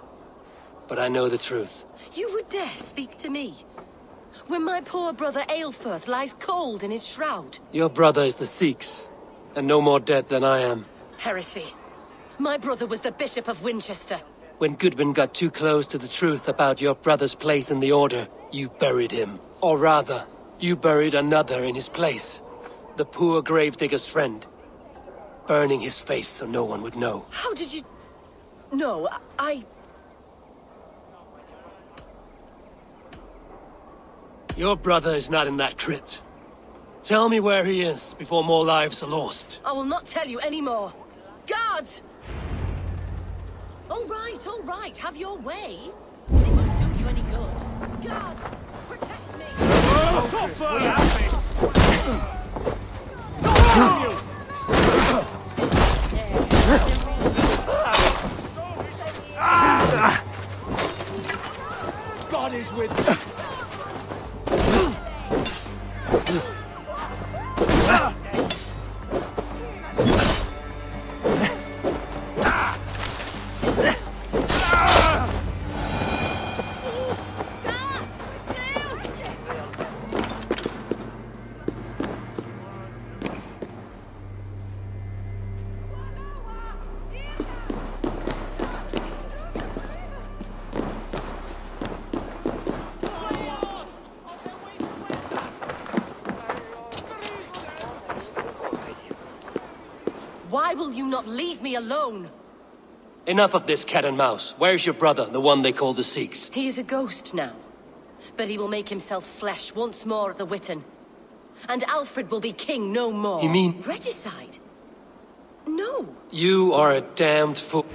[SPEAKER 2] But I know the truth.
[SPEAKER 9] You would dare speak to me? When my poor brother Aelfirth lies cold in his shroud.
[SPEAKER 2] Your brother is the Sikhs, and no more dead than I am.
[SPEAKER 9] Heresy. My brother was the Bishop of Winchester.
[SPEAKER 2] When Goodwin got too close to the truth about your brother's place in the Order, you buried him. Or rather, you buried another in his place. The poor gravedigger's friend. Burning his face so no one would know.
[SPEAKER 9] How did you... No, I...
[SPEAKER 2] Your brother is not in that crypt. Tell me where he is before more lives are lost.
[SPEAKER 9] I will not tell you anymore. Guards! All right, have your way. It must do you any good. Guards, protect me! Why will you not leave me alone?
[SPEAKER 2] Enough of this cat and mouse. Where's your brother, the one they call the Sikhs?
[SPEAKER 9] He is a ghost now. But he will make himself flesh once more of the Witten. And Alfred will be king no more.
[SPEAKER 2] You mean...
[SPEAKER 9] Regicide? No.
[SPEAKER 2] You are a damned fool.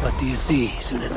[SPEAKER 2] What do you see, Sunan?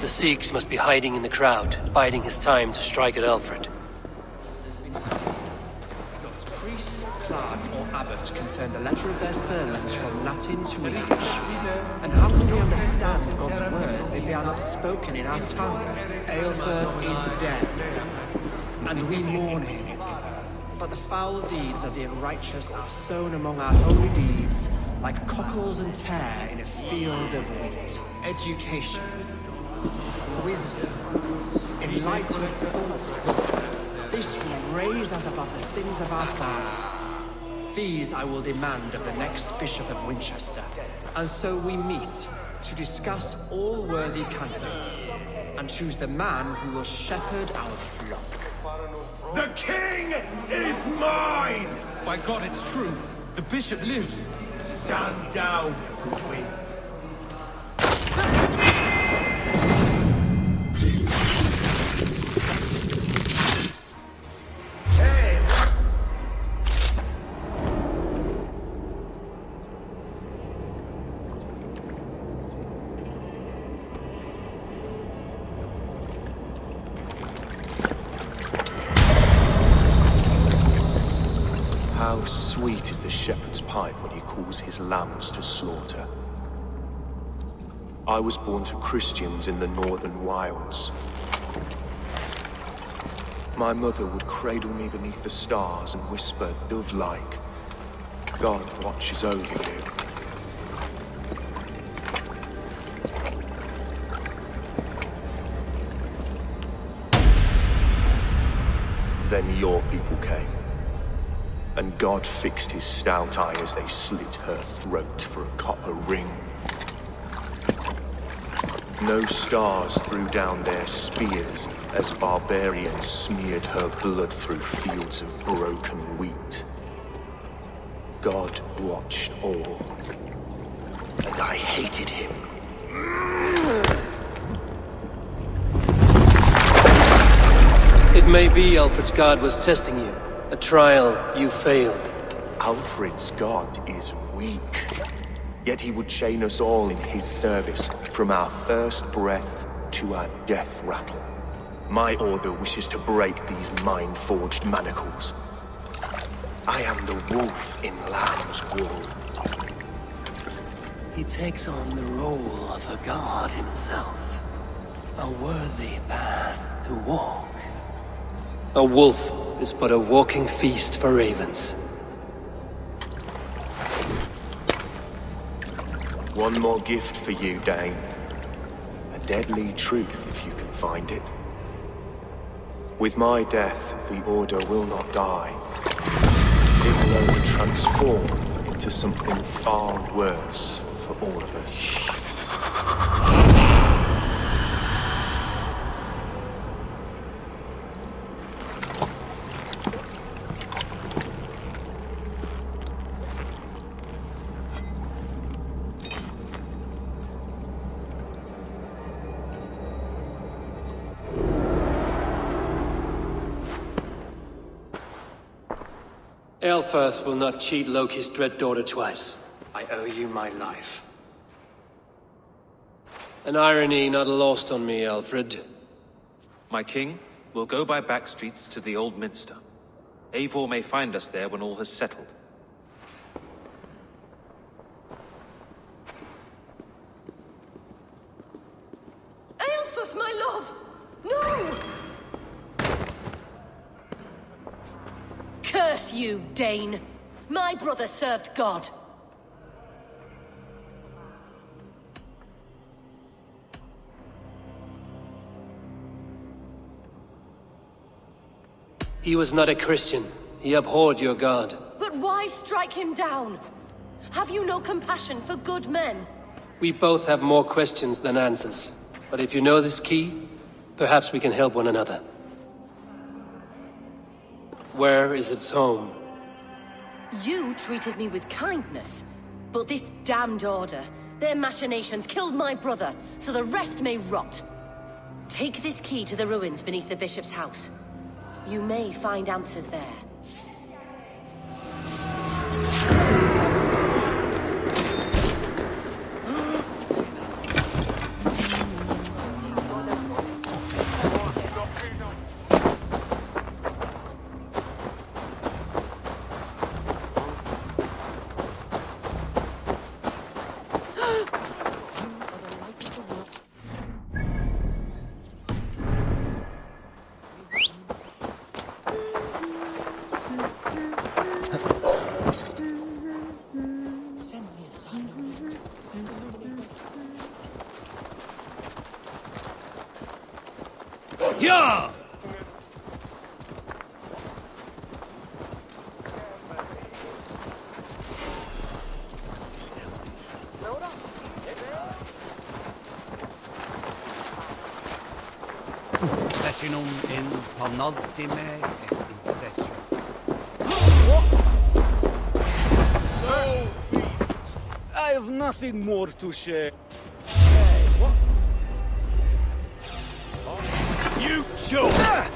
[SPEAKER 2] The Sikhs must be hiding in the crowd, biding his time to strike at Alfred.
[SPEAKER 8] Priest, clerk, or abbot can turn the letter of their sermons from Latin to English. And how can we understand God's words if they are not spoken in our tongue? Aelfirth is dead, and we mourn him. But the foul deeds of the unrighteous are sown among our holy deeds, like cockles and tare in a field of wheat. Education, wisdom, enlightened thoughts. This will raise us above the sins of our fathers. These I will demand of the next Bishop of Winchester. And so we meet to discuss all worthy candidates and choose the man who will shepherd our flock.
[SPEAKER 5] The king is mine!
[SPEAKER 12] By God, it's true. The bishop lives.
[SPEAKER 5] Stand down, Goodwin.
[SPEAKER 18] How sweet is the shepherd's pipe when he calls his lambs to slaughter. I was born to Christians in the northern wilds. My mother would cradle me beneath the stars and whisper, dove-like, God watches over you. Then your people came. And God fixed his stout eye as they slit her throat for a copper ring. No stars threw down their spears as barbarians smeared her blood through fields of broken wheat. God watched all, and I hated him.
[SPEAKER 2] It may be Alfred's God was testing you. A trial you failed.
[SPEAKER 18] Alfred's God is weak. Yet he would chain us all in his service, from our first breath to our death rattle. My order wishes to break these mind-forged manacles. I am the wolf in lamb's wool.
[SPEAKER 2] He takes on the role of a god himself. A worthy path to walk. A wolf is but a walking feast for ravens.
[SPEAKER 18] One more gift for you, Dane. A deadly truth, if you can find it. With my death, the Order will not die. It will only transform but to something far worse for all of us.
[SPEAKER 2] Aelfirth will not cheat Loki's dread daughter twice.
[SPEAKER 8] I owe you my life.
[SPEAKER 2] An irony not lost on me, Alfred.
[SPEAKER 3] My king, we'll go by back streets to the Old Minster. Eivor may find us there when all has settled.
[SPEAKER 9] Aelfirth, my love! No! Curse you, Dane! My brother served God.
[SPEAKER 2] He was not a Christian. He abhorred your god.
[SPEAKER 9] But why strike him down? Have you no compassion for good men?
[SPEAKER 2] We both have more questions than answers. But if you know this key, perhaps we can help one another. Where is its home?
[SPEAKER 9] You treated me with kindness, but this damned order, their machinations killed my brother, so the rest may rot. Take this key to the ruins beneath the bishop's house. You may find answers there.
[SPEAKER 17] Yeah! Sessionum in penultime session.
[SPEAKER 4] So be it. I have nothing more to share.
[SPEAKER 17] You joke!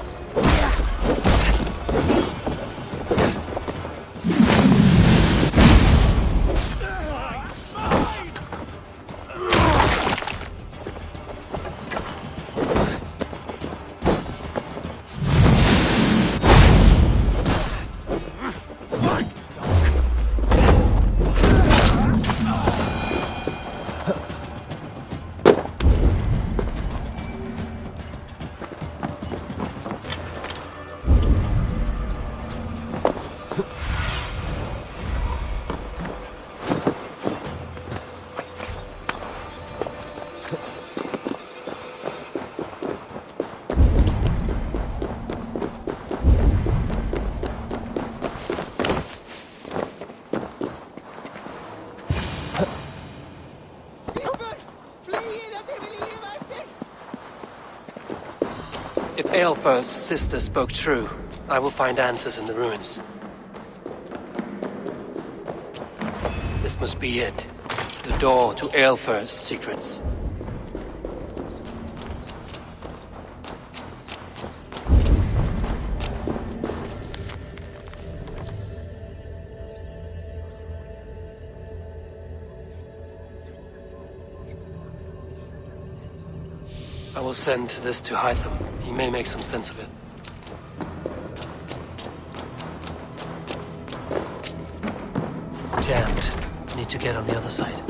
[SPEAKER 2] If Aelfirth's sister spoke true, I will find answers in the ruins. This must be it. The door to Aelfirth's secrets. I will send this to Hytham. He may make some sense of it. Jammed. Need to get on the other side.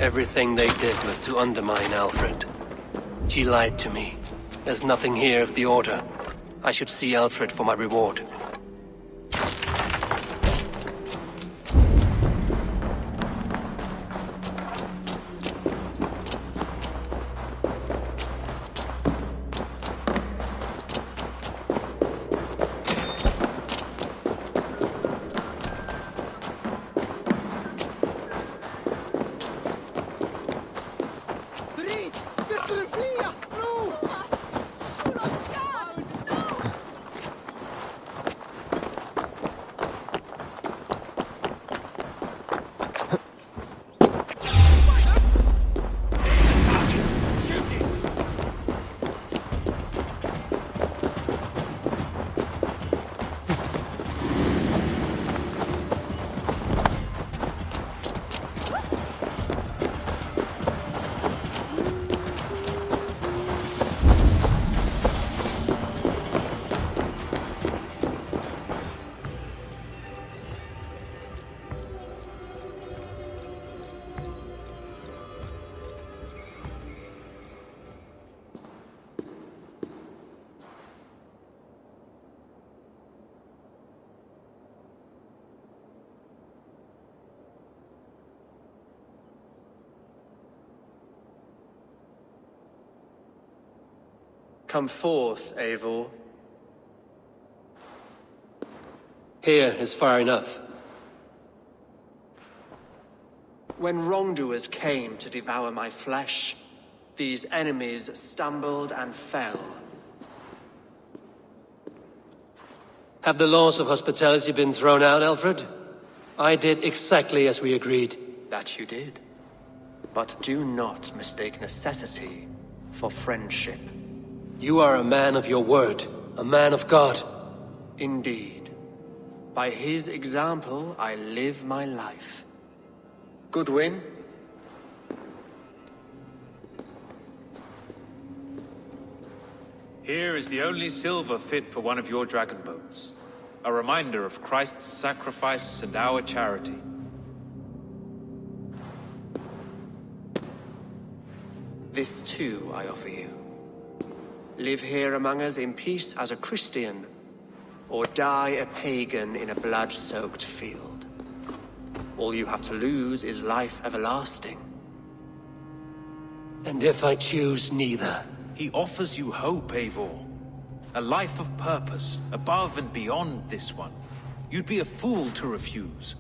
[SPEAKER 2] Everything they did was to undermine Alfred. She lied to me. There's nothing here of the Order. I should see Alfred for my reward.
[SPEAKER 8] Come forth, Eivor.
[SPEAKER 2] Here is far enough.
[SPEAKER 8] When wrongdoers came to devour my flesh, these enemies stumbled and fell.
[SPEAKER 2] Have the laws of hospitality been thrown out, Alfred? I did exactly as we agreed.
[SPEAKER 8] That you did. But do not mistake necessity for friendship.
[SPEAKER 2] You are a man of your word, a man of God.
[SPEAKER 8] Indeed. By his example, I live my life. Goodwin?
[SPEAKER 3] Here is the only silver fit for one of your dragon boats. A reminder of Christ's sacrifice and our charity.
[SPEAKER 8] This too I offer you. Live here among us in peace as a Christian, or die a pagan in a blood-soaked field. All you have to lose is life everlasting.
[SPEAKER 2] And if I choose neither?
[SPEAKER 3] He offers you hope, Eivor. A life of purpose, above and beyond this one. You'd be a fool to refuse.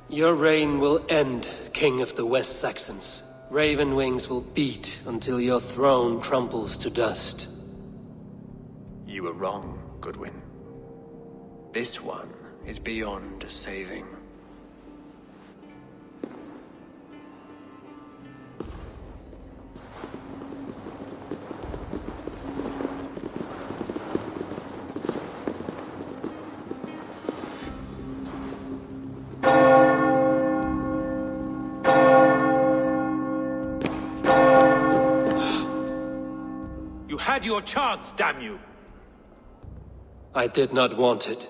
[SPEAKER 2] Your reign will end, King of the West Saxons. Raven wings will beat until your throne crumbles to dust.
[SPEAKER 8] You were wrong, Goodwin. This one is beyond saving.
[SPEAKER 3] You had your chance, damn you!
[SPEAKER 2] I did not want it.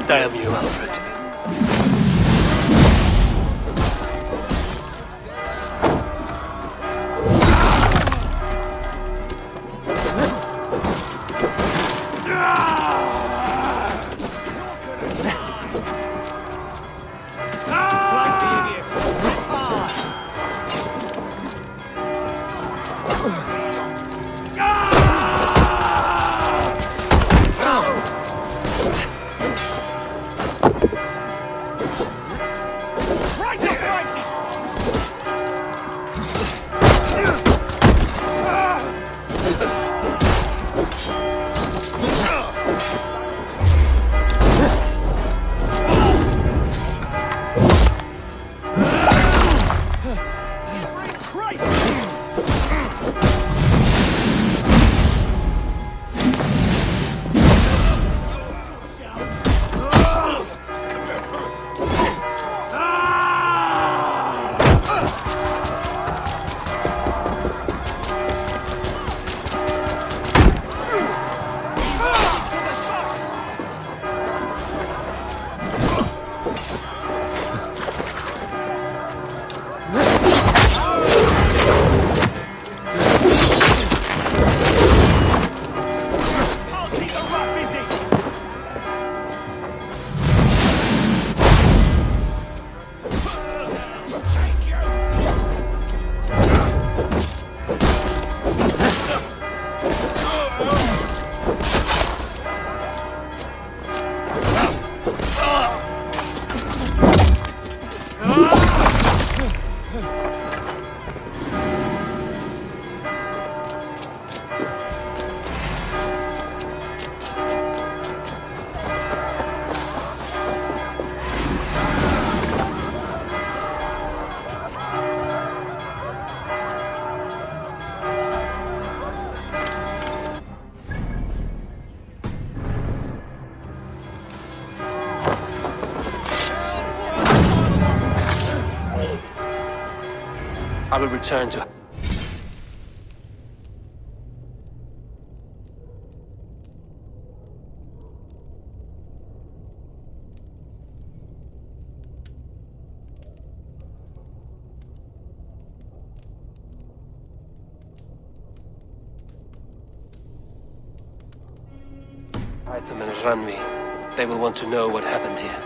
[SPEAKER 2] Damn you, Alfred. I will return to... Item and Ranvi. They will want to know what happened here.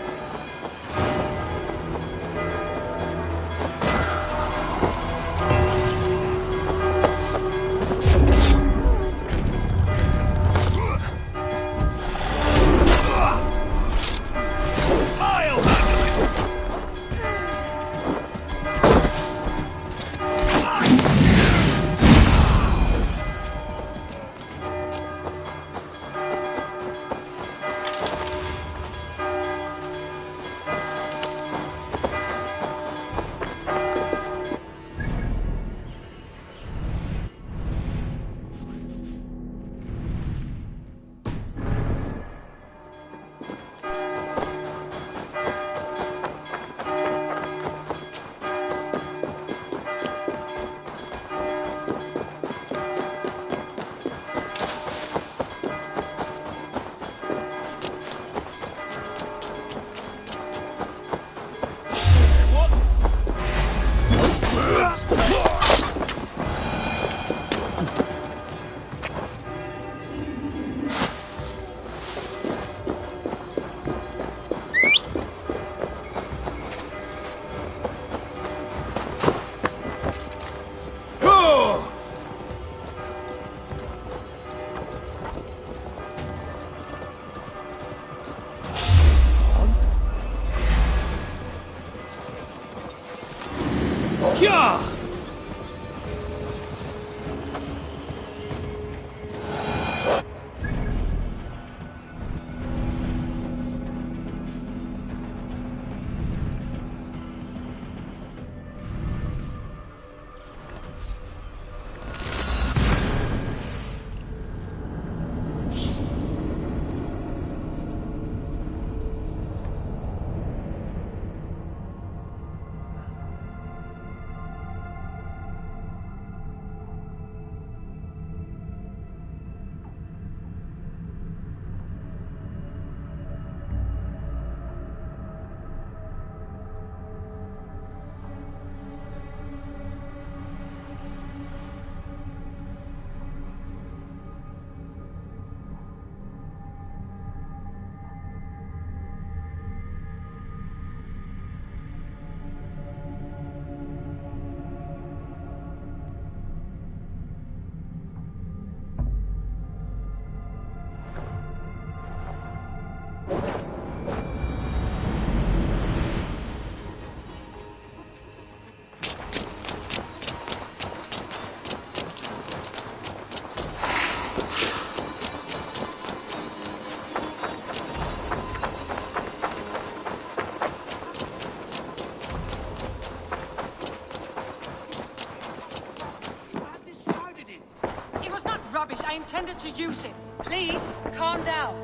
[SPEAKER 1] I intended to use it. Please, calm down.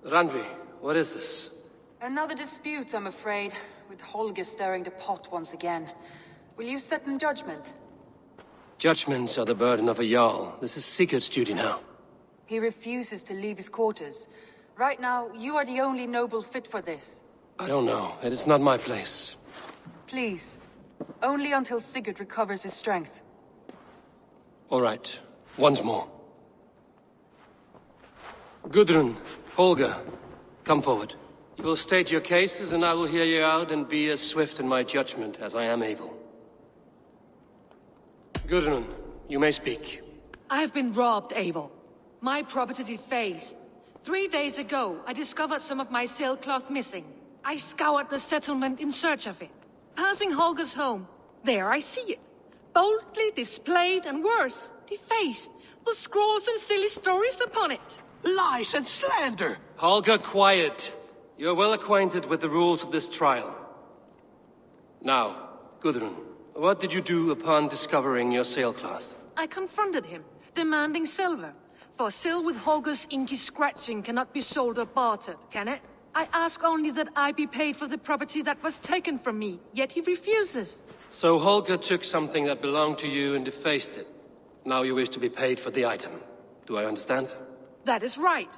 [SPEAKER 2] Ranvi, what is this?
[SPEAKER 1] Another dispute, I'm afraid, with Holger stirring the pot once again. Will you set in judgment?
[SPEAKER 2] Judgments are the burden of a Jarl. This is Sigurd's duty now.
[SPEAKER 1] He refuses to leave his quarters. Right now, you are the only noble fit for this.
[SPEAKER 2] I don't know. It is not my place.
[SPEAKER 1] Please. Only until Sigurd recovers his strength.
[SPEAKER 2] All right. Once more. Gudrun, Holger, come forward. You will state your cases, and I will hear you out and be as swift in my judgment as I am able. Gudrun, you may speak.
[SPEAKER 19] I have been robbed, Eivor. My property defaced. 3 days ago, I discovered some of my sailcloth missing. I scoured the settlement in search of it. Passing Holger's home, there I see it. Boldly displayed and worse, defaced, with scrawls and silly stories upon it.
[SPEAKER 12] Lies and slander!
[SPEAKER 2] Holger, quiet. You're well acquainted with the rules of this trial. Now, Gudrun, what did you do upon discovering your sailcloth?
[SPEAKER 19] I confronted him, demanding silver. For Syl with Holger's inky scratching cannot be sold or bartered, can it? I ask only that I be paid for the property that was taken from me, yet he refuses.
[SPEAKER 2] So Holger took something that belonged to you and defaced it. Now you wish to be paid for the item. Do I understand?
[SPEAKER 19] That is right.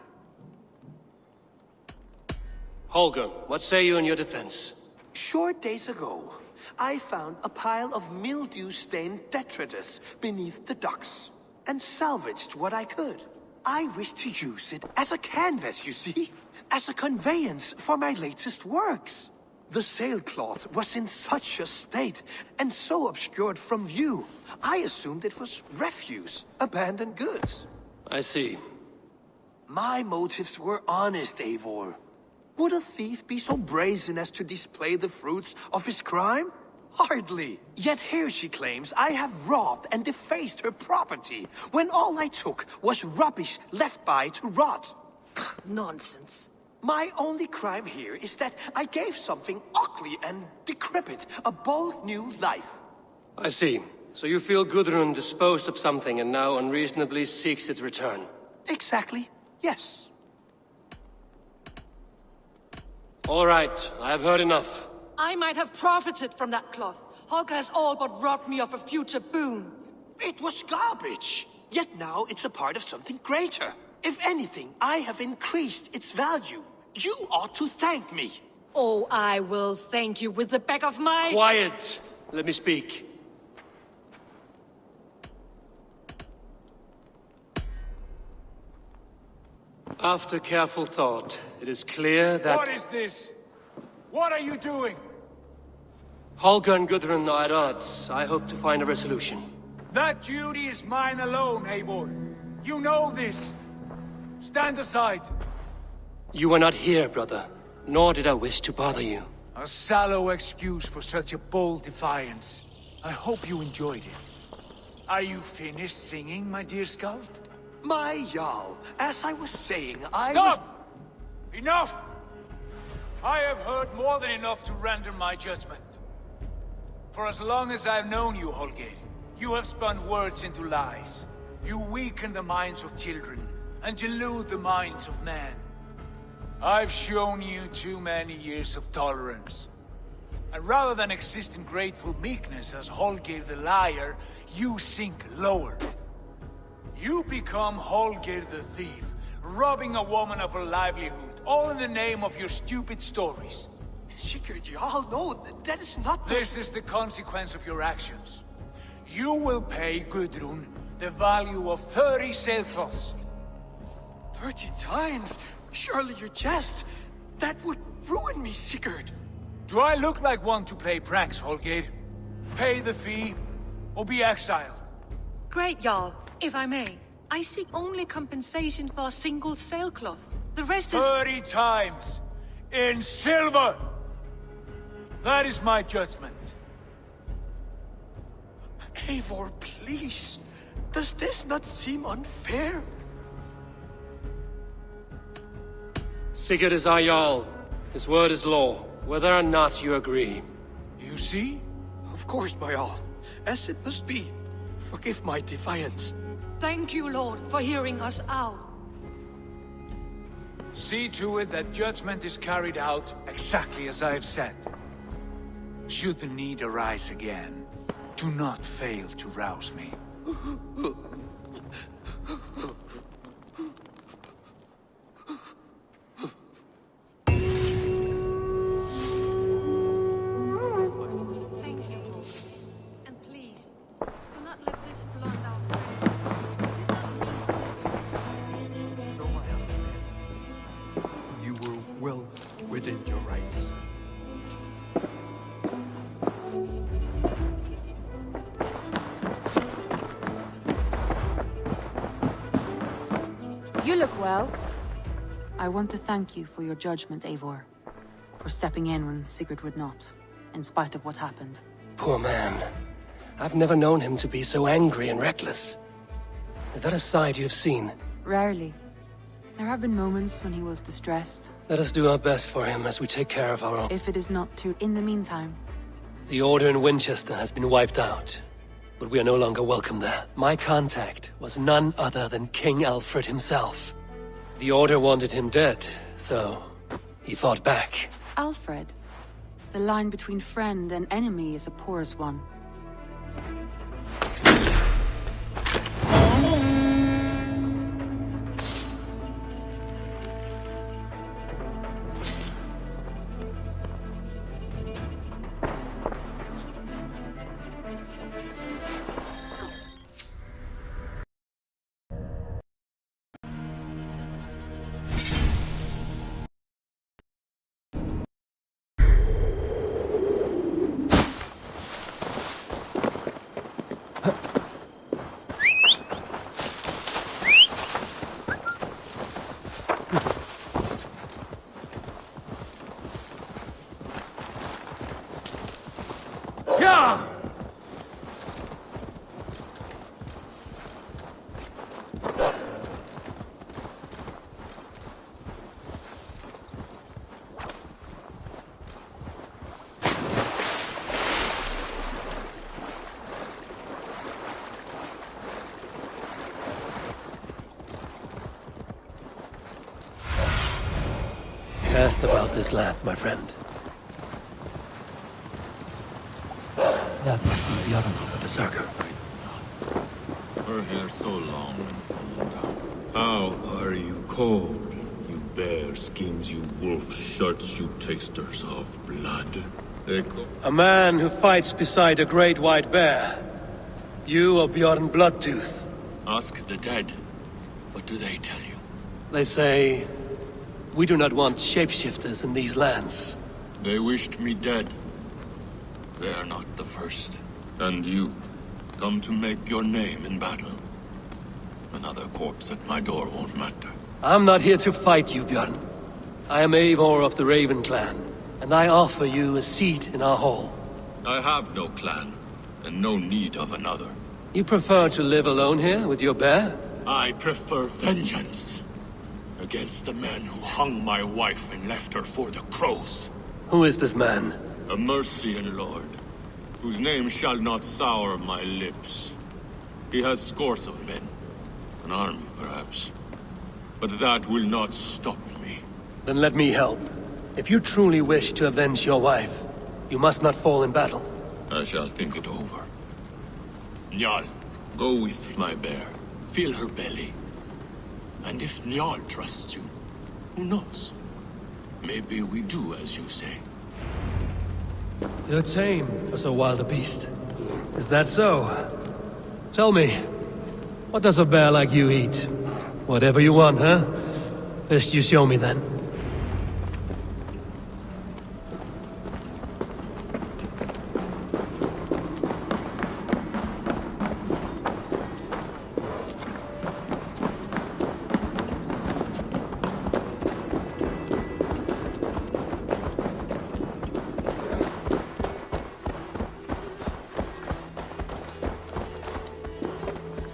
[SPEAKER 2] Holger, what say you in your defense?
[SPEAKER 20] Short days ago, I found a pile of mildew-stained detritus beneath the docks, and salvaged what I could. I wish to use it as a canvas, you see? As a conveyance for my latest works. The sailcloth was in such a state, and so obscured from view, I assumed it was refuse, abandoned goods.
[SPEAKER 2] I see.
[SPEAKER 20] My motives were honest, Eivor. Would a thief be so brazen as to display the fruits of his crime? Hardly. Yet here she claims I have robbed and defaced her property, when all I took was rubbish left by to rot.
[SPEAKER 19] Nonsense.
[SPEAKER 20] My only crime here is that I gave something ugly and decrepit a bold new life.
[SPEAKER 2] I see. So you feel Gudrun disposed of something and now unreasonably seeks its return?
[SPEAKER 20] Exactly, yes.
[SPEAKER 2] All right, I have heard enough.
[SPEAKER 19] I might have profited from that cloth. Holger has all but robbed me of a future boon.
[SPEAKER 20] It was garbage. Yet now it's a part of something greater. If anything, I have increased its value. You ought to thank me.
[SPEAKER 19] Oh, I will thank you with the back of my...
[SPEAKER 2] Quiet! Let me speak. After careful thought, it is clear that...
[SPEAKER 12] What is this? What are you doing?
[SPEAKER 2] Holger and Gudrun are at odds. I hope to find a resolution.
[SPEAKER 12] That duty is mine alone, Eivor. You know this. Stand aside.
[SPEAKER 2] You were not here, brother. Nor did I wish to bother you.
[SPEAKER 12] A sallow excuse for such a bold defiance. I hope you enjoyed it. Are you finished singing, my dear Skald?
[SPEAKER 20] My Jarl, as I was saying,
[SPEAKER 12] Stop! Enough! I have heard more than enough to render my judgment. For as long as I've known you, Holger, you have spun words into lies. You weaken the minds of children, and delude the minds of men. I've shown you too many years of tolerance. And rather than exist in grateful meekness as Holger the liar, you sink lower. You become Holger the thief, robbing a woman of her livelihood, all in the name of your stupid stories.
[SPEAKER 20] Sigurd, Jarl, no, that is not the...
[SPEAKER 12] This is the consequence of your actions. You will pay Gudrun the value of 30 sailcloths.
[SPEAKER 20] 30 times? Surely you jest. That would ruin me, Sigurd.
[SPEAKER 12] Do I look like one to play pranks, Holger? Pay the fee, or be exiled.
[SPEAKER 19] Great, Jarl. If I may, I seek only compensation for a single sailcloth. The rest is...
[SPEAKER 12] 30 times! In silver! That is my judgment.
[SPEAKER 20] Eivor, please. Does this not seem unfair?
[SPEAKER 2] Sigurd is our Jarl. His word is law, whether or not you agree.
[SPEAKER 12] You see?
[SPEAKER 20] Of course, my Jarl. As it must be. Forgive my defiance.
[SPEAKER 19] Thank you, Lord, for hearing us out.
[SPEAKER 12] See to it that judgment is carried out exactly as I have said. Should the need arise again, do not fail to rouse me.
[SPEAKER 20] You were well within your rights.
[SPEAKER 1] You look well. I want to thank you for your judgment, Eivor. For stepping in when Sigurd would not, in spite of what happened.
[SPEAKER 2] Poor man. I've never known him to be so angry and reckless. Is that a side you've seen?
[SPEAKER 1] Rarely. There have been moments when he was distressed.
[SPEAKER 2] Let us do our best for him as we take care of our own.
[SPEAKER 1] If it is not too... In the meantime...
[SPEAKER 2] The Order in Winchester has been wiped out. but we are no longer welcome there. My contact was none other than King Alfred himself. The Order wanted him dead, so he fought back.
[SPEAKER 1] Alfred. The line between friend and enemy is a porous one.
[SPEAKER 2] Cast about this land, my friend. That must be Bjorn the Berserker.
[SPEAKER 7] Her hair so long and falling down. How are you cold, you bear skins, you wolf shirts, you tasters of blood?
[SPEAKER 2] A man who fights beside a great white bear. You are Bjorn Bloodtooth.
[SPEAKER 7] Ask the dead. What do they tell you?
[SPEAKER 2] They say, we do not want shapeshifters in these lands.
[SPEAKER 7] They wished me dead. They are not the first. And you, come to make your name in battle. Another corpse at my door won't matter.
[SPEAKER 2] I'm not here to fight you, Bjorn. I am Eivor of the Raven clan, and I offer you a seat in our hall.
[SPEAKER 7] I have no clan, and no need of another.
[SPEAKER 2] You prefer to live alone here with your bear?
[SPEAKER 7] I prefer vengeance. Against the man who hung my wife and left her for the crows.
[SPEAKER 2] Who is this man?
[SPEAKER 7] A Mercian lord, whose name shall not sour my lips. He has scores of men. An army, perhaps. But that will not stop me.
[SPEAKER 2] Then let me help. If you truly wish to avenge your wife, you must not fall in battle.
[SPEAKER 7] I shall think it over. Njal, go with my bear. Feel her belly. And if Njal trusts you, who knows? Maybe we do as you say.
[SPEAKER 2] You're tame for so wild a beast. Is that so? Tell me, what does a bear like you eat? Whatever you want, huh? Best you show me then.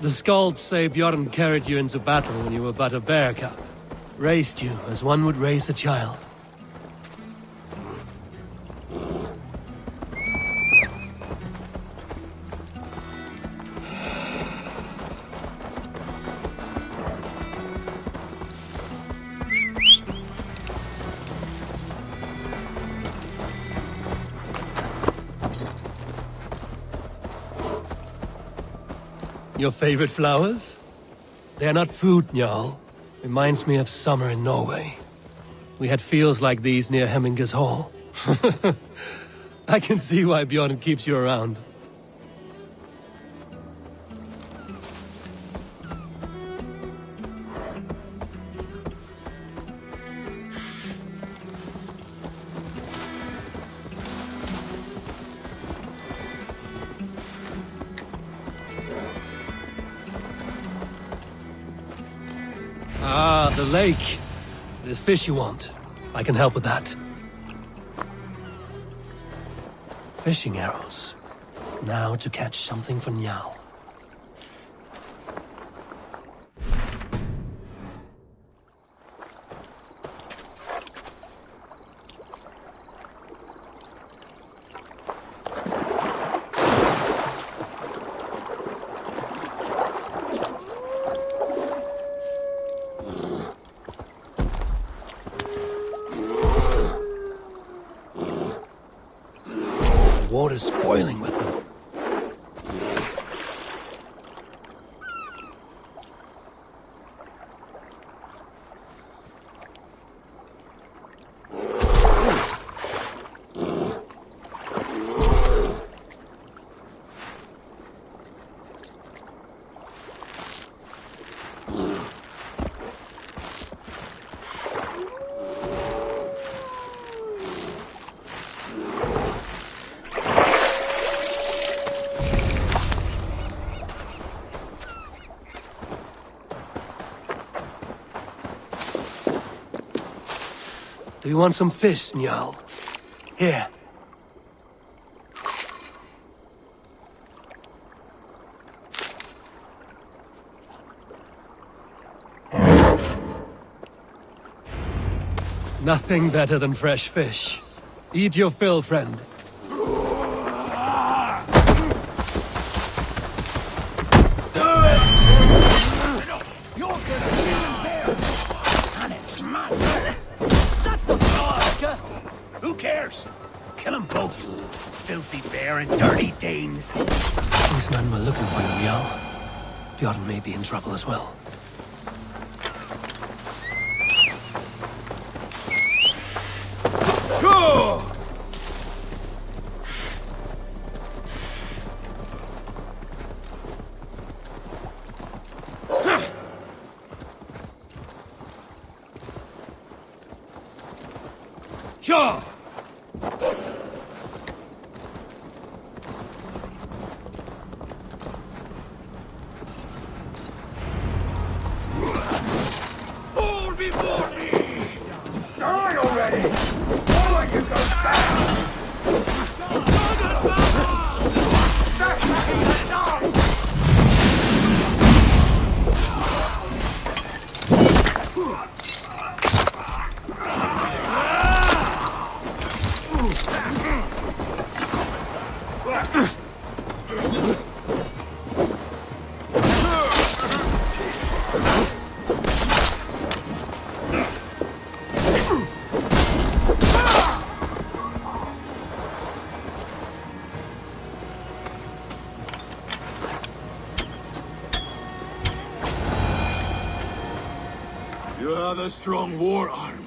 [SPEAKER 2] The Skalds say Bjorn carried you into battle when you were but a bear cub. Raised you as one would raise a child. Your favorite flowers? They're not food, Njal. Reminds me of summer in Norway. We had fields like these near Hemminger's Hall. I can see why Bjorn keeps you around. Ah, the lake. It is fish you want. I can help with that. Fishing arrows. Now to catch something for Njal. water's boiling with them. Do you want some fish, Njal? Here. Nothing better than fresh fish. Eat your fill, friend.
[SPEAKER 17] Who cares? Kill them both. Filthy bear and dirty Danes.
[SPEAKER 2] These men were looking for you, Njal. Bjorn may be in trouble as well.
[SPEAKER 17] Sure. Fall before me! Die already! All of you go back! That's not enough! You have a strong war arm,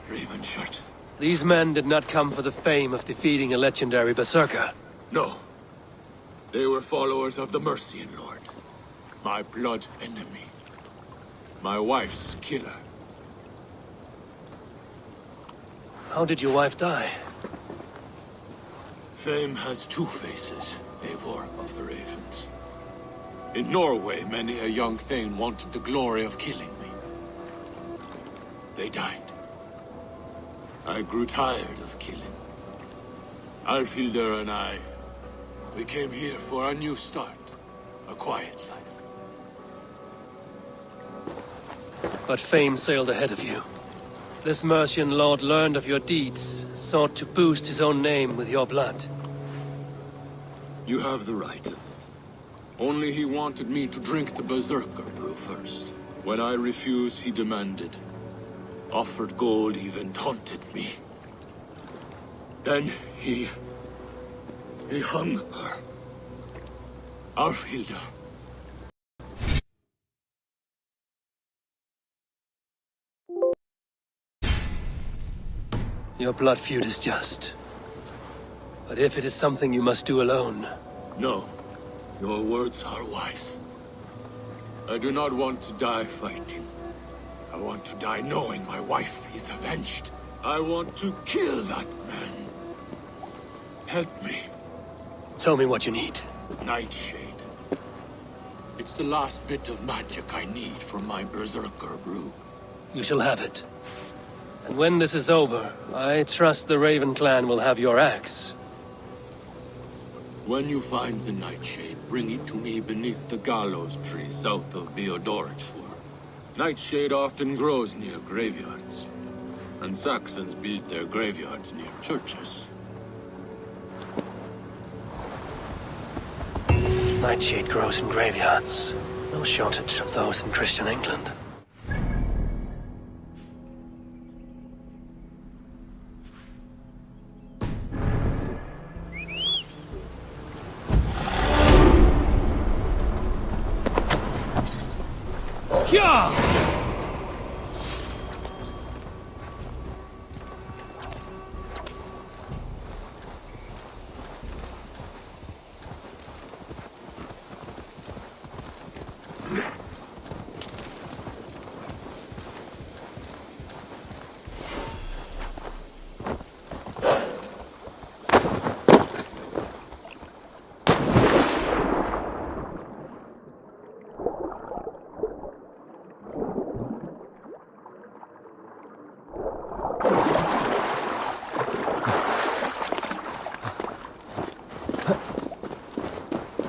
[SPEAKER 17] Ravenshirt.
[SPEAKER 2] These men did not come for the fame of defeating a legendary berserker.
[SPEAKER 7] No. They were followers of the Mercian Lord. My blood enemy. My wife's killer.
[SPEAKER 2] How did your wife die?
[SPEAKER 7] Fame has two faces, Eivor of the Ravens. In Norway, many a young thane wanted the glory of killing me. They died. I grew tired of killing. Alfhildr and I, we came here for a new start. A quiet life.
[SPEAKER 2] But fame sailed ahead of you. This Mercian lord learned of your deeds, sought to boost his own name with your blood.
[SPEAKER 7] You have the right of it. Only he wanted me to drink the Berserker brew first. When I refused, he demanded. Offered gold, even taunted me. Then he hung her. Alfhildr.
[SPEAKER 2] Your blood feud is just. But if it is something you must do alone...
[SPEAKER 7] No. Your words are wise. I do not want to die fighting. I want to die knowing my wife is avenged. I want to kill that man. Help me.
[SPEAKER 2] Tell me what you need.
[SPEAKER 7] Nightshade. It's the last bit of magic I need for my Berserker brew.
[SPEAKER 2] You shall have it. And when this is over, I trust the Raven clan will have your axe.
[SPEAKER 7] When you find the Nightshade, bring it to me beneath the gallows tree south of Beodoricshire. Nightshade often grows near graveyards, and Saxons build their graveyards near churches.
[SPEAKER 2] Nightshade grows in graveyards. No shortage of those in Christian England.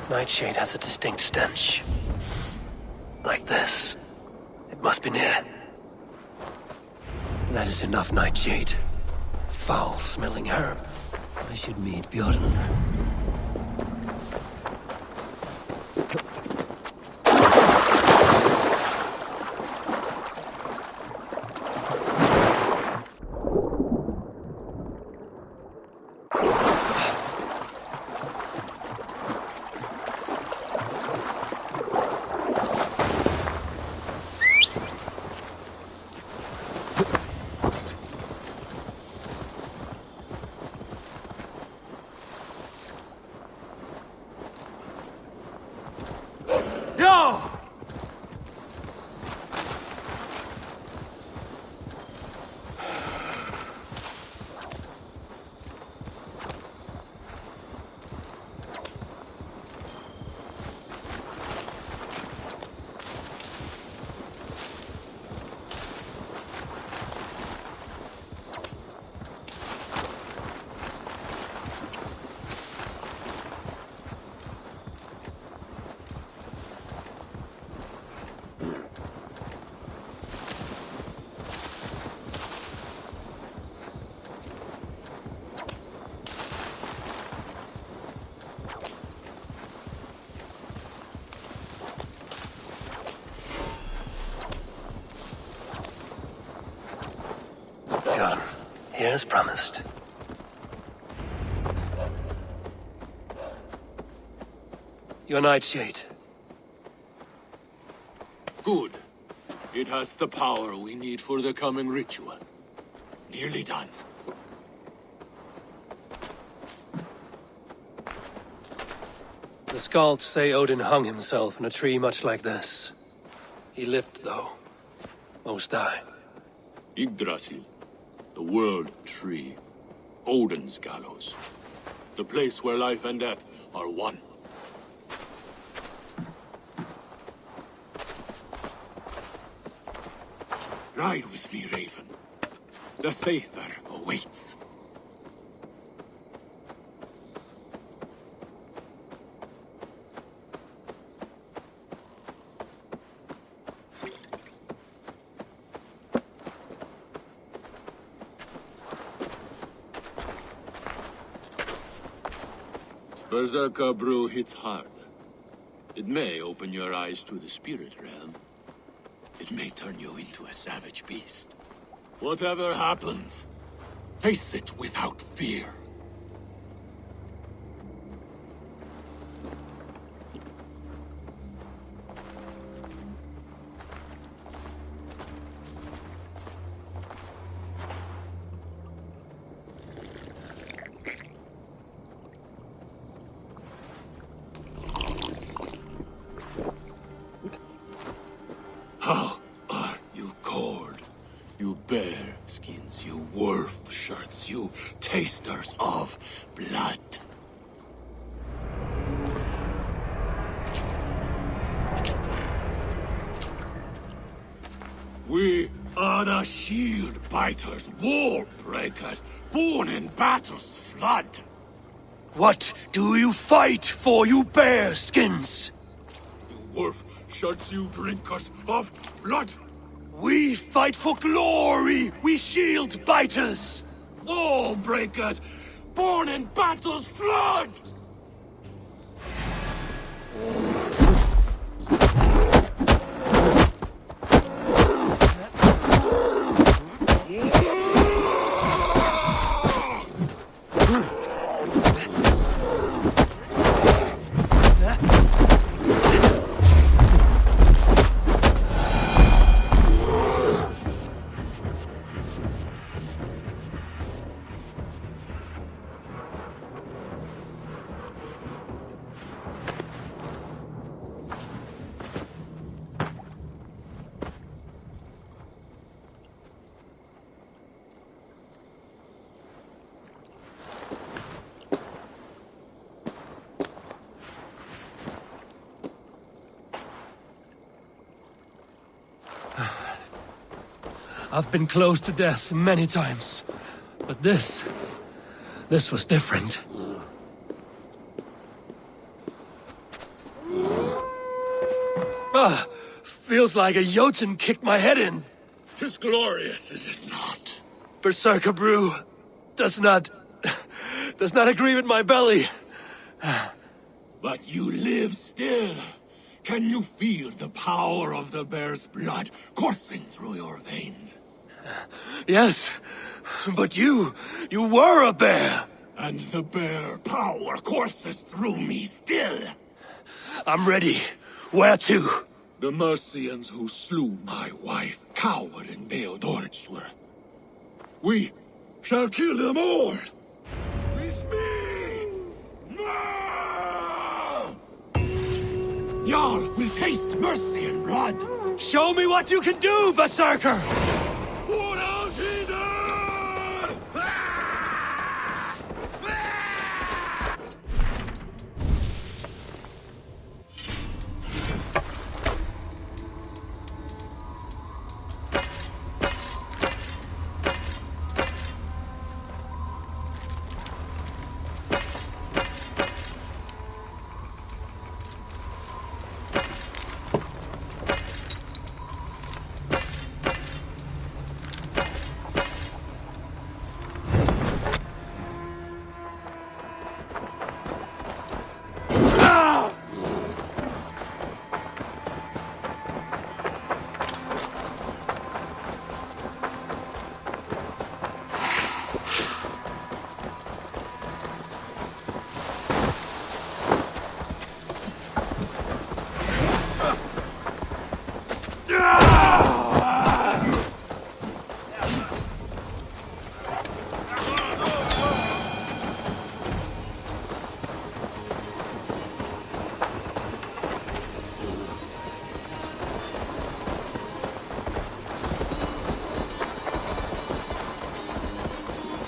[SPEAKER 2] Nightshade has a distinct stench. Like this. It must be near. That is enough, Nightshade. Foul-smelling herb. I should meet Bjorn. Here as promised. Your Nightshade.
[SPEAKER 7] Good. It has the power we need for the coming ritual. Nearly done.
[SPEAKER 2] The Skalds say Odin hung himself in a tree much like this. He lived, though. Most die.
[SPEAKER 7] Yggdrasil. The World Tree. Odin's gallows. The place where life and death are one. Ride with me, Raven. The Sather awaits. Berserker brew hits hard. It may open your eyes to the spirit realm. It may turn you into a savage beast. Whatever happens, face it without fear. How are you cold? You bear skins, you wolf shirts, you tasters of blood. We are the shield biters, wall breakers, born in battle's flood.
[SPEAKER 2] What do you fight for, you bear skins?
[SPEAKER 7] You wolf shirts, you drinkers of blood.
[SPEAKER 2] We fight for glory, we shield biters!
[SPEAKER 7] Wall breakers, born in battle's flood!
[SPEAKER 2] I've been close to death many times. But this was different. Feels like a Jotun kicked my head in.
[SPEAKER 7] 'Tis glorious, is it not?
[SPEAKER 2] Berserker brew does not agree with my belly.
[SPEAKER 7] But you live still. Can you feel the power of the bear's blood coursing through your veins?
[SPEAKER 2] Yes, but you were a bear.
[SPEAKER 7] And the bear power courses through me still.
[SPEAKER 2] I'm ready. Where to?
[SPEAKER 7] The Mercians who slew my wife cowered in AORUS. We shall kill them all. With me! No! Jarl will taste mercy and blood.
[SPEAKER 2] Show me what you can do, Berserker!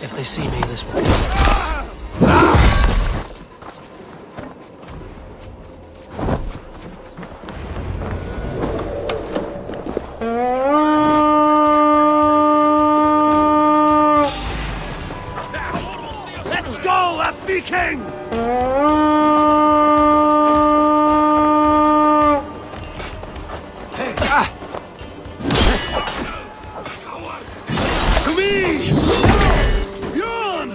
[SPEAKER 17] If they see me, this will kill us.
[SPEAKER 2] Let's go, FB King! To me! Bjorn!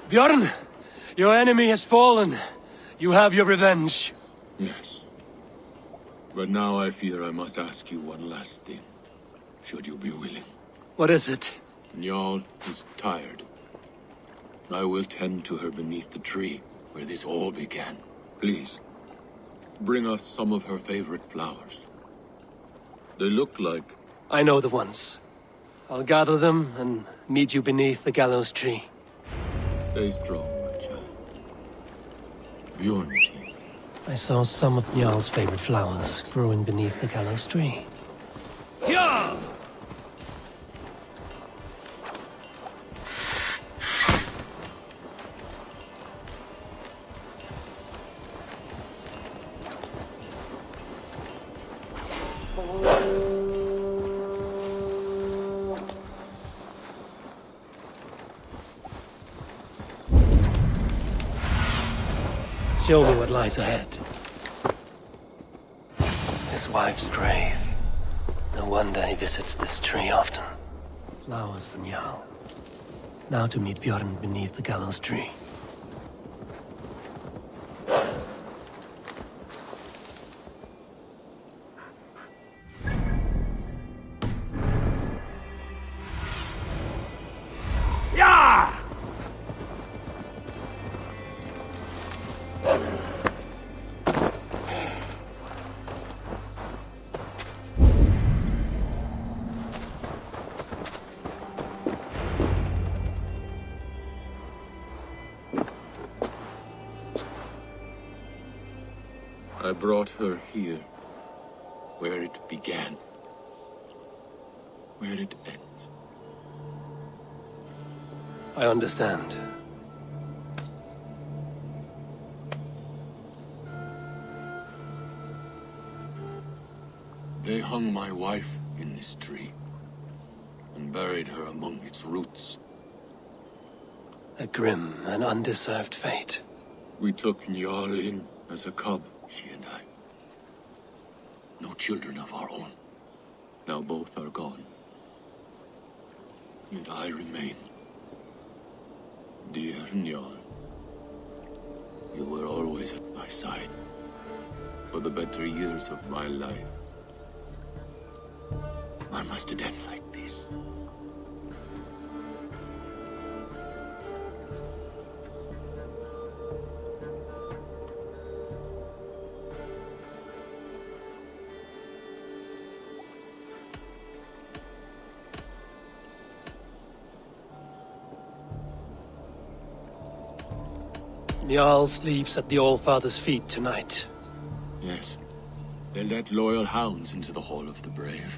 [SPEAKER 2] Bjorn, your enemy has fallen. You have your revenge.
[SPEAKER 7] Yes. But now I fear I must ask you one last thing. Should you be willing.
[SPEAKER 2] What is it?
[SPEAKER 7] Njal is tired. I will tend to her beneath the tree where this all began. Please, bring us some of her favorite flowers. They look like...
[SPEAKER 2] I know the ones. I'll gather them and meet you beneath the gallows tree.
[SPEAKER 7] Stay strong, my child. Bjorn is here.
[SPEAKER 2] I saw some of Njal's favorite flowers growing beneath the gallows tree.
[SPEAKER 7] Yeah!
[SPEAKER 2] Show me what lies ahead. His wife's grave. No wonder he visits this tree often. Flowers for Njal. Now to meet Bjorn beneath the gallows tree.
[SPEAKER 7] I brought her here, where it began, where it ends.
[SPEAKER 2] I understand.
[SPEAKER 7] They hung my wife in this tree, and buried her among its roots.
[SPEAKER 2] A grim and undeserved fate.
[SPEAKER 7] We took Njal in as a cub, she and I. No children of our own. Now both are gone. Yet I remain. Dear Njal, you were always at my side. For the better years of my life. Why must it end like this?
[SPEAKER 2] Njal sleeps at the Allfather's feet tonight.
[SPEAKER 7] Yes. They let loyal hounds into the Hall of the Brave.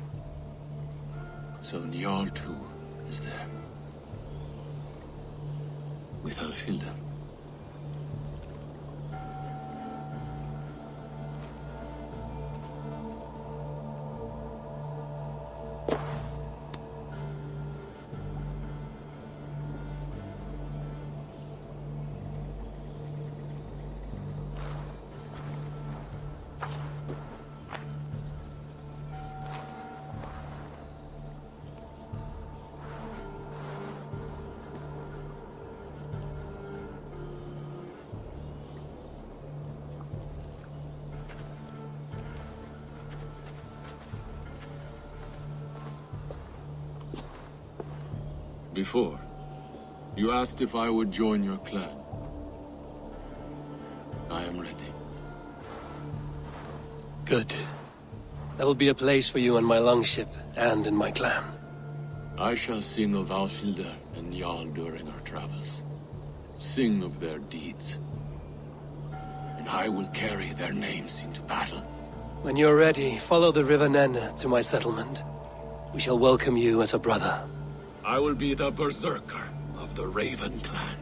[SPEAKER 7] So Njal too is there. With Alfilda. Before, you asked if I would join your clan. I am ready.
[SPEAKER 2] Good. There will be a place for you on my longship and in my clan.
[SPEAKER 7] I shall sing of Alfilda and Njal during our travels. Sing of their deeds. And I will carry their names into battle.
[SPEAKER 2] When you're ready, follow the River Nene to my settlement. We shall welcome you as a brother.
[SPEAKER 7] I will be the berserker of the Raven clan.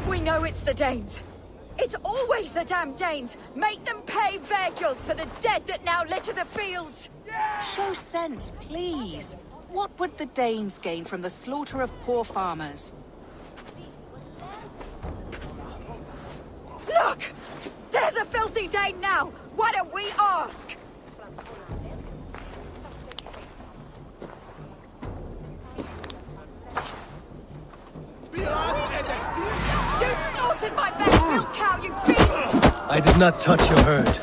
[SPEAKER 21] We know it's the Danes. It's always the damn Danes. Make them pay their guilt for the dead that now litter the fields.
[SPEAKER 22] Show sense, please. What would the Danes gain from the slaughter of poor farmers?
[SPEAKER 21] Look! There's a filthy Dane now! Why don't we ask? You slaughtered my best milk cow, you beast!
[SPEAKER 2] I did not touch your herd.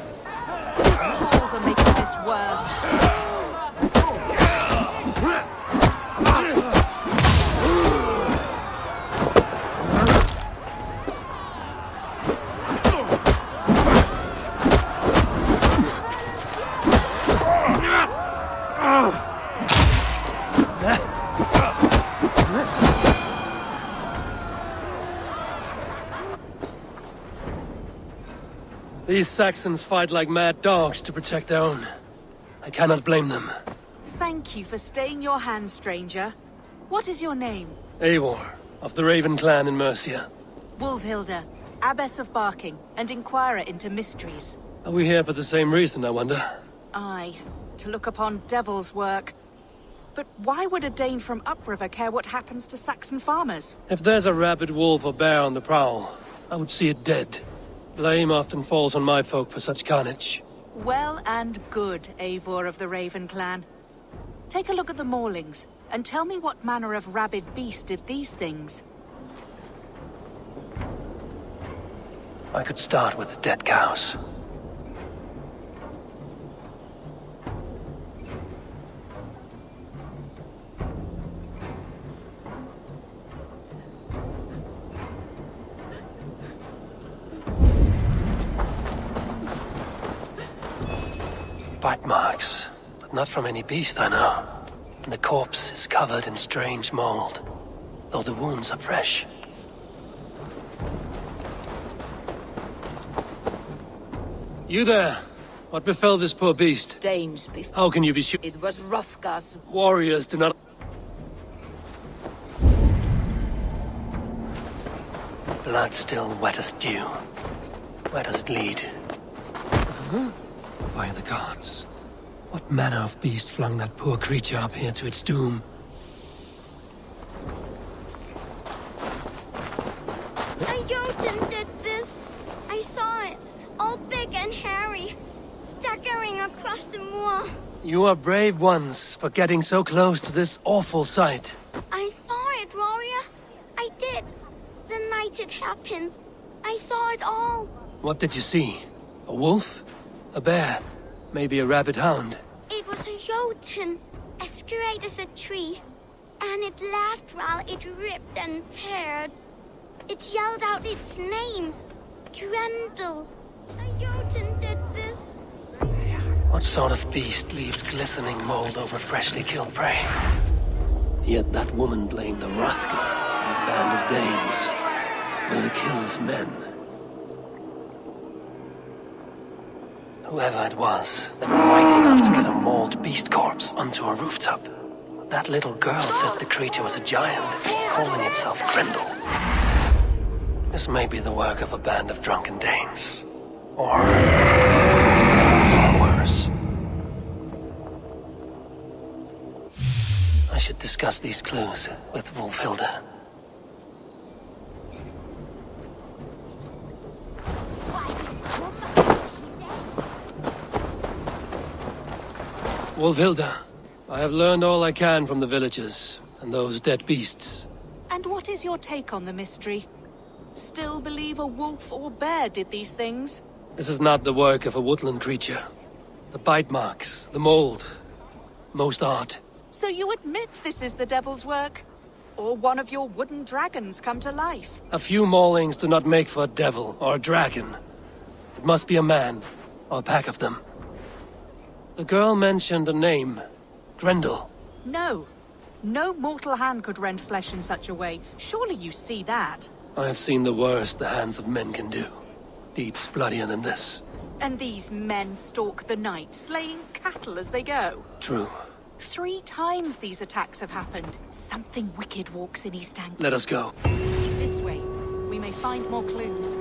[SPEAKER 22] Walls are making this worse.
[SPEAKER 2] These Saxons fight like mad dogs to protect their own. I cannot blame them.
[SPEAKER 22] Thank you for staying your hand, stranger. What is your name?
[SPEAKER 2] Eivor, of the Raven clan in Mercia.
[SPEAKER 22] Wolfhilda, Abbess of Barking, and Inquirer into mysteries.
[SPEAKER 2] Are we here for the same reason, I wonder?
[SPEAKER 22] Aye, to look upon devil's work. But why would a Dane from upriver care what happens to Saxon farmers?
[SPEAKER 2] If there's a rabid wolf or bear on the prowl, I would see it dead. Blame often falls on my folk for such carnage.
[SPEAKER 22] Well and good, Eivor of the Raven clan. Take a look at the maulings, and tell me what manner of rabid beast did these things.
[SPEAKER 2] I could start with the dead cows. Bite marks, but not from any beast I know. And the corpse is covered in strange mold, though the wounds are fresh. You there? What befell this poor beast?
[SPEAKER 23] Danes befell.
[SPEAKER 2] How can you be sure?
[SPEAKER 23] It was Hrothgar's.
[SPEAKER 2] Warriors do not... Blood still wet as dew. Where does it lead? By the gods. What manner of beast flung that poor creature up here to its doom?
[SPEAKER 14] A Jotun did this. I saw it. All big and hairy. Staggering across the moor.
[SPEAKER 2] You are brave ones for getting so close to this awful sight.
[SPEAKER 14] I saw it, warrior. I did. The night it happened. I saw it all.
[SPEAKER 2] What did you see? A wolf? A bear? Maybe a rabid hound?
[SPEAKER 14] It was a Jotun, as straight as a tree. And it laughed while it ripped and teared. It yelled out its name. Grendel. A Jotun did this.
[SPEAKER 2] What sort of beast leaves glistening mold over freshly killed prey? Yet that woman blamed the Hrothgar, his band of Danes, were the killer's men. Whoever it was, they were mighty enough to get a mauled beast corpse onto a rooftop. That little girl said the creature was a giant, calling itself Grendel. This may be the work of a band of drunken Danes. Or... worse. I should discuss these clues with Wolfhilda. Wolfhilda, I have learned all I can from the villagers, and those dead beasts.
[SPEAKER 22] And what is your take on the mystery? Still believe a wolf or bear did these things?
[SPEAKER 2] This is not the work of a woodland creature. The bite marks, the mold, most art.
[SPEAKER 22] So you admit this is the devil's work? Or one of your wooden dragons come to life?
[SPEAKER 2] A few maulings do not make for a devil or a dragon. It must be a man, or a pack of them. The girl mentioned a name. Grendel.
[SPEAKER 22] No. No mortal hand could rend flesh in such a way. Surely you see that.
[SPEAKER 2] I have seen the worst the hands of men can do. Deeds bloodier than this.
[SPEAKER 22] And these men stalk the night, slaying cattle as they go.
[SPEAKER 2] True.
[SPEAKER 22] 3 times these attacks have happened. Something wicked walks in East Anglia.
[SPEAKER 2] Let us go.
[SPEAKER 22] This way. We may find more clues.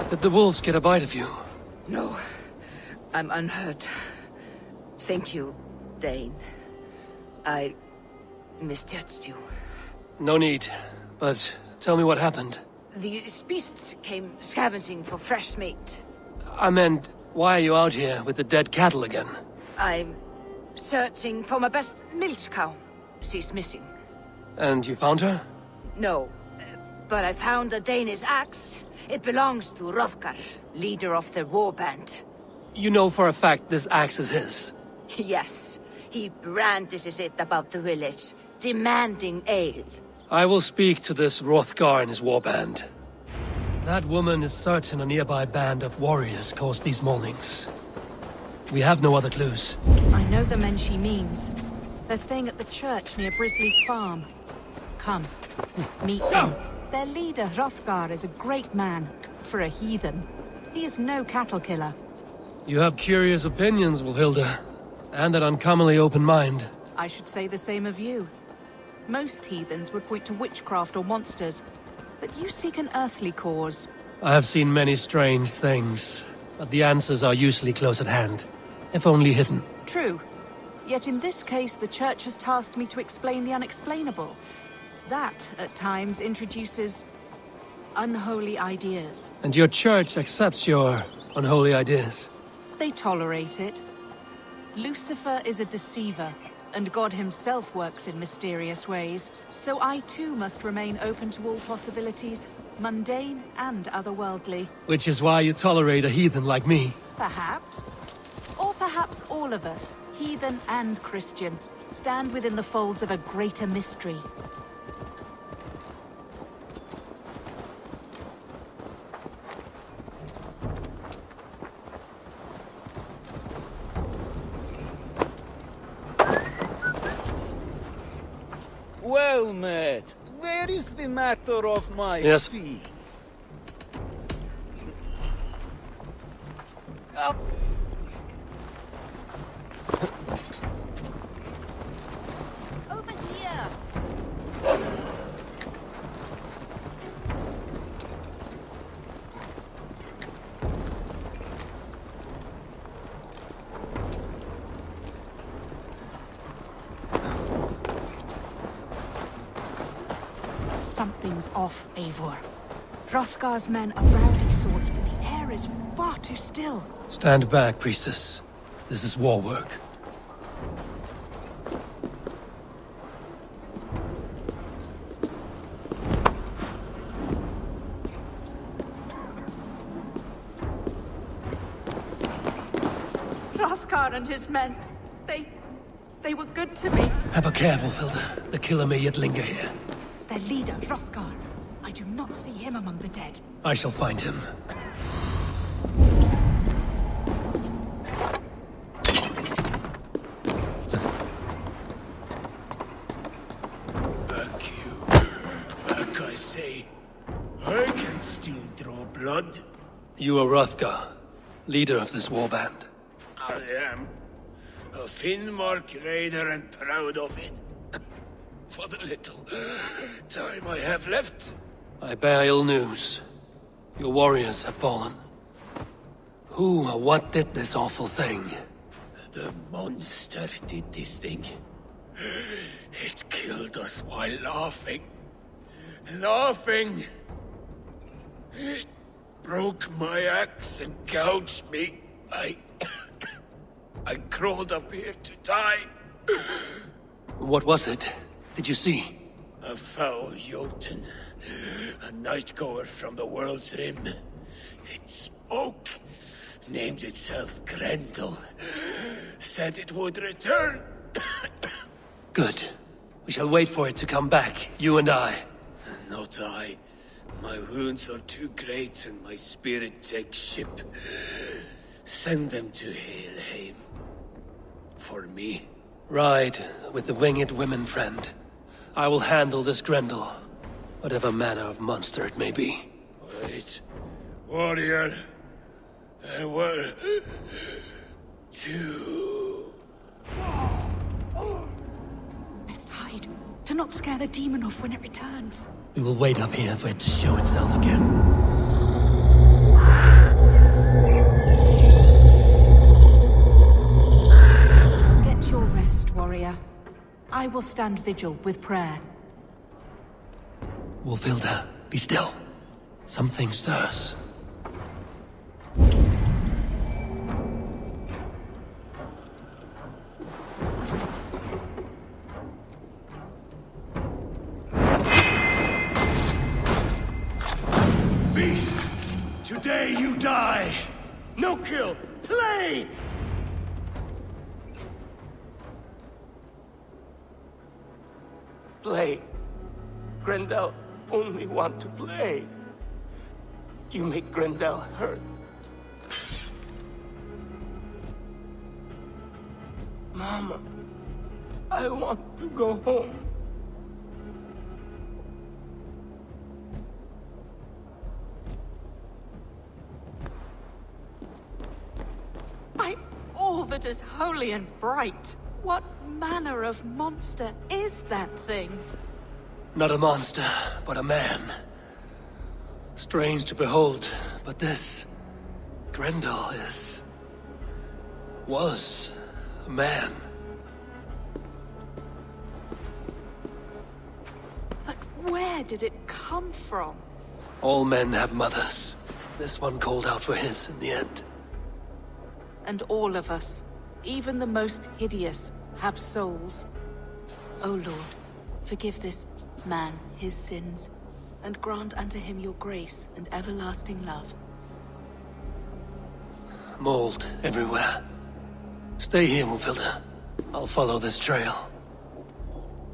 [SPEAKER 2] Did the wolves get a bite of you?
[SPEAKER 23] No, I'm unhurt. Thank you, Dane. I misjudged you.
[SPEAKER 2] No need, but tell me what happened.
[SPEAKER 23] These beasts came scavenging for fresh meat.
[SPEAKER 2] I meant, why are you out here with the dead cattle again?
[SPEAKER 23] I'm searching for my best milch cow. She's missing.
[SPEAKER 2] And you found her?
[SPEAKER 23] No, but I found a Danish axe. It belongs to Hrothgar, leader of the warband.
[SPEAKER 2] You know for a fact this axe is his.
[SPEAKER 23] Yes, he brandishes it about the village, demanding ale.
[SPEAKER 2] I will speak to this Hrothgar and his warband. That woman is certain a nearby band of warriors caused these maulings. We have no other clues.
[SPEAKER 22] I know the men she means. They're staying at the church near Brisley Farm. Come, meet them. Their leader, Hrothgar, is a great man. For a heathen. He is no cattle killer.
[SPEAKER 2] You have curious opinions, Wilhilda. And an uncommonly open mind.
[SPEAKER 22] I should say the same of you. Most heathens would point to witchcraft or monsters, but you seek an earthly cause.
[SPEAKER 2] I have seen many strange things, but the answers are usually close at hand, if only hidden.
[SPEAKER 22] True. Yet in this case, the church has tasked me to explain the unexplainable. That, at times, introduces unholy ideas.
[SPEAKER 2] And your church accepts your unholy ideas?
[SPEAKER 22] They tolerate it. Lucifer is a deceiver, and God himself works in mysterious ways. So I too must remain open to all possibilities, mundane and otherworldly.
[SPEAKER 2] Which is why you tolerate a heathen like me.
[SPEAKER 22] Perhaps. Or perhaps all of us, heathen and Christian, stand within the folds of a greater mystery.
[SPEAKER 10] Well met. Where is the matter of my fee? Up.
[SPEAKER 22] Over here. Something's off, Eivor. Hrothgar's men are branding swords, but the air is far too still.
[SPEAKER 2] Stand back, priestess. This is war work.
[SPEAKER 22] Hrothgar and his men, they were good to me.
[SPEAKER 2] Have a careful, Hilda. The killer may yet linger here.
[SPEAKER 22] Their leader, Hrothgar. I do not see him among the dead.
[SPEAKER 2] I shall find him.
[SPEAKER 7] Back you. Back
[SPEAKER 6] say, I can still draw blood.
[SPEAKER 2] You are Hrothgar, leader of this warband.
[SPEAKER 6] I am. A Finnmark raider and proud of it. For the little time I have left.
[SPEAKER 2] I bear ill news. Your warriors have fallen. Who or what did this awful thing?
[SPEAKER 6] The monster did this thing. It killed us while laughing. Laughing! It broke my axe and gouged me. I crawled up here to die.
[SPEAKER 2] What was it? Did you see?
[SPEAKER 6] A foul Jotun. A night-goer from the world's rim. It spoke. Named itself Grendel. Said it would return.
[SPEAKER 2] Good. We shall wait for it to come back, you and I.
[SPEAKER 6] Not I. My wounds are too great and my spirit takes ship. Send them to Helheim. For me.
[SPEAKER 2] Ride with the winged women, friend. I will handle this Grendel, whatever manner of monster it may be.
[SPEAKER 6] Wait. Warrior. There were... two...
[SPEAKER 16] Best hide. To not scare the demon off when it returns.
[SPEAKER 2] We will wait up here for it to show itself again.
[SPEAKER 22] Get your rest, warrior. I will stand vigil with prayer.
[SPEAKER 2] Wolfhilda, be still. Something stirs.
[SPEAKER 6] Beast! Today you die! No kill! Play!
[SPEAKER 18] Play. Grendel only want to play. You make Grendel hurt. Mama, I want to go home.
[SPEAKER 16] By all that is holy and bright, what manner of monster is that thing?
[SPEAKER 2] Not a monster, but a man. Strange to behold, but this... Grendel was a man.
[SPEAKER 16] But where did it come from?
[SPEAKER 2] All men have mothers. This one called out for his in the end.
[SPEAKER 22] And all of us, even the most hideous, have souls. O Lord, forgive this man his sins, and grant unto him your grace and everlasting love.
[SPEAKER 2] Mold everywhere. Stay here, Wolfhilda. I'll follow this trail.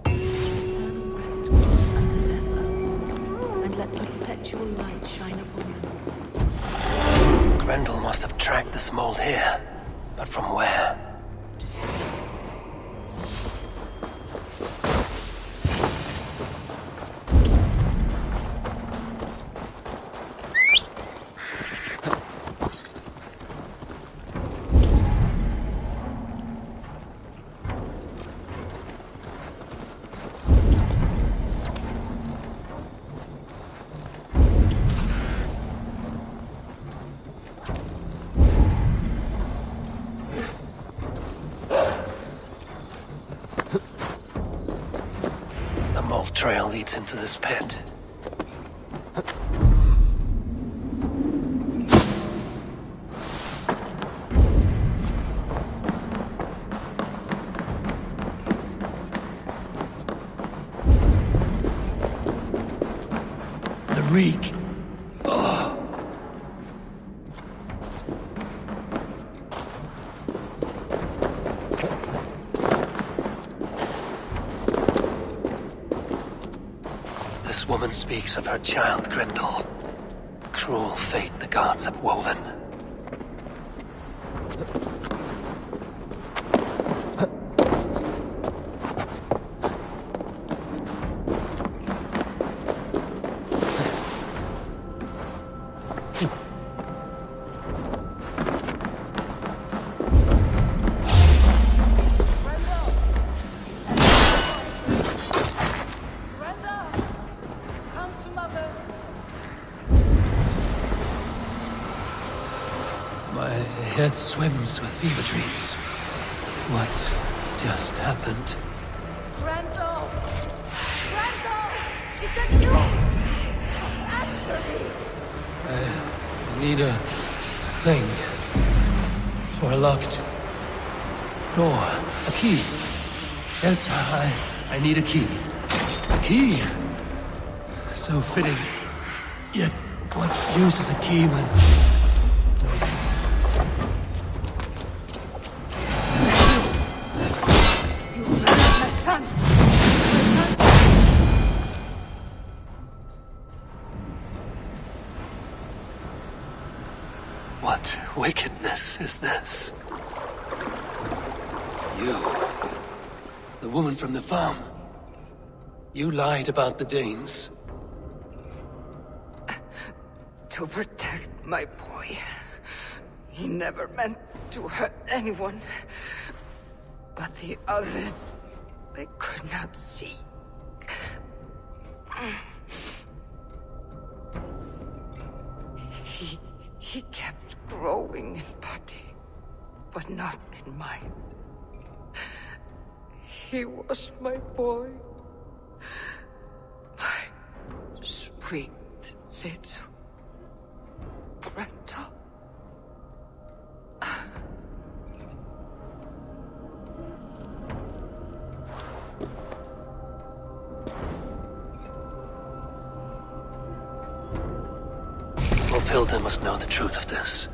[SPEAKER 22] Eternal rest unto them, O Lord, and let perpetual light shine upon them.
[SPEAKER 2] Grendel must have tracked this mold here, but from where? Trail leads into this pit. The reek. Oh. This woman speaks of her child, Grendel. Cruel fate the gods have woven. My head swims with fever dreams. What just happened?
[SPEAKER 21] Randall! Randall! Is that you? Answer me!
[SPEAKER 2] I need a thing for a locked door. A key. Yes, I need a key. A key! So fitting. Yet, what use is a key with...
[SPEAKER 21] You slaughtered my son!
[SPEAKER 2] What wickedness is this? You, the woman from the farm. You lied about the Danes.
[SPEAKER 21] To protect my boy. He never meant to hurt anyone. But the others, they could not see. He kept growing in body, but not in mind. He was my boy. My sweet little Grandpa.
[SPEAKER 2] Wolfhilda must know the truth of this.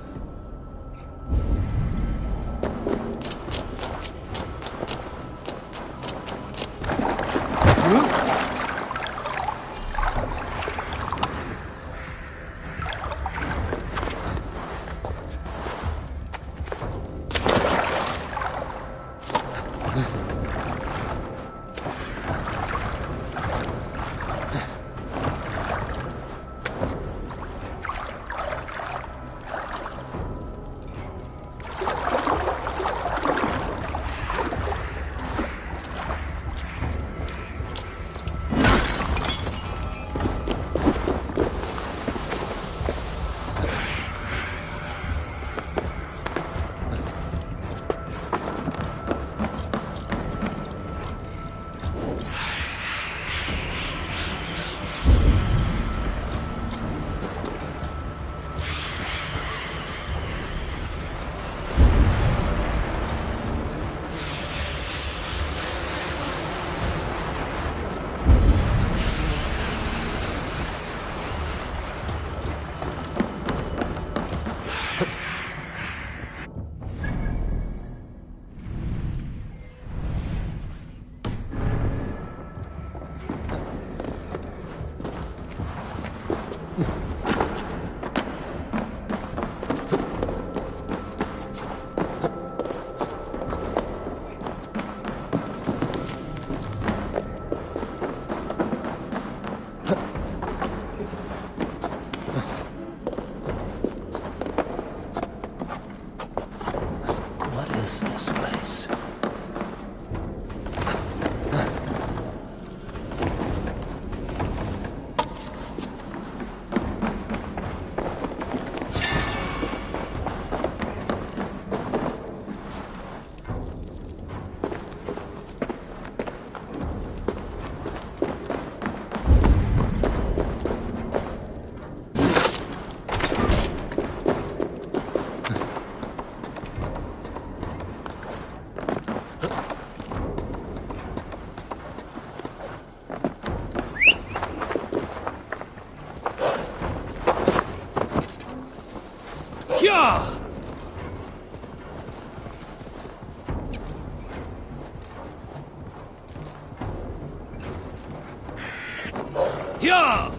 [SPEAKER 2] Yeah!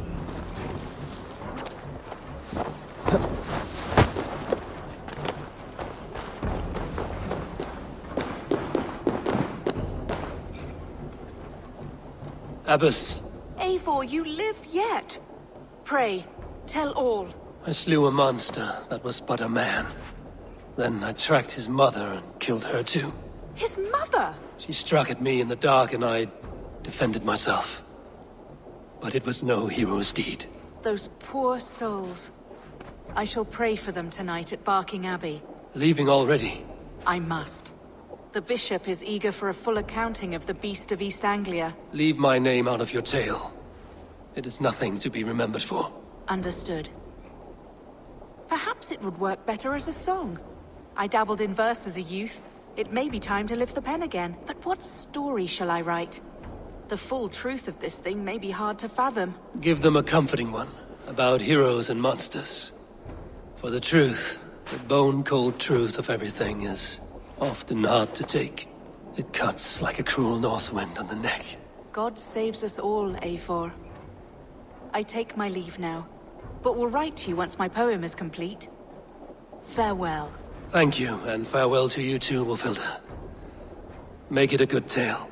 [SPEAKER 2] Abbess.
[SPEAKER 22] Eivor, you live yet. Pray, tell all.
[SPEAKER 2] I slew a monster that was but a man. Then I tracked his mother and killed her too.
[SPEAKER 22] His mother?
[SPEAKER 2] She struck at me in the dark and I defended myself. But it was no hero's deed.
[SPEAKER 22] Those poor souls. I shall pray for them tonight at Barking Abbey.
[SPEAKER 2] Leaving already?
[SPEAKER 22] I must. The bishop is eager for a full accounting of the Beast of East Anglia.
[SPEAKER 2] Leave my name out of your tale. It is nothing to be remembered for.
[SPEAKER 22] Understood. Perhaps it would work better as a song. I dabbled in verse as a youth. It may be time to lift the pen again. But what story shall I write? The full truth of this thing may be hard to fathom.
[SPEAKER 2] Give them a comforting one, about heroes and monsters. For the truth, the bone-cold truth of everything is often hard to take. It cuts like a cruel north wind on the neck.
[SPEAKER 22] God saves us all, Eivor. I take my leave now, but will write to you once my poem is complete. Farewell.
[SPEAKER 2] Thank you, and farewell to you too, Wolfilda. Make it a good tale.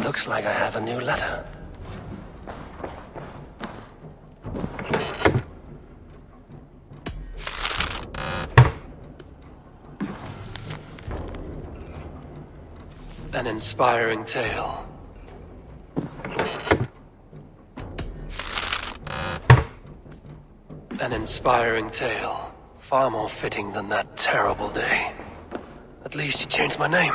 [SPEAKER 2] Looks like I have a new letter. An inspiring tale. An inspiring tale. Far more fitting than that terrible day. At least you changed my name.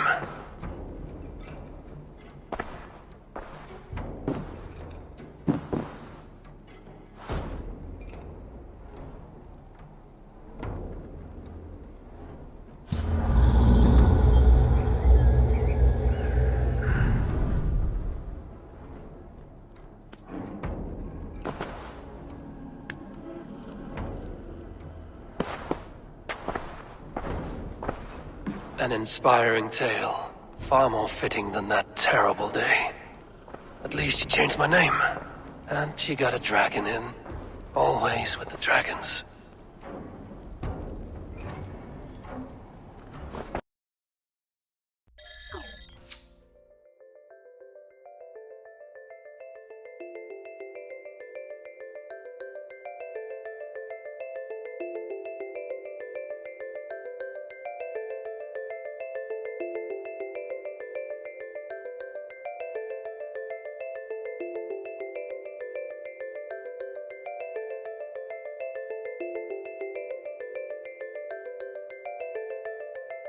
[SPEAKER 2] An inspiring tale. Far more fitting than that terrible day. At least you changed my name. And she got a dragon in. Always with the dragons.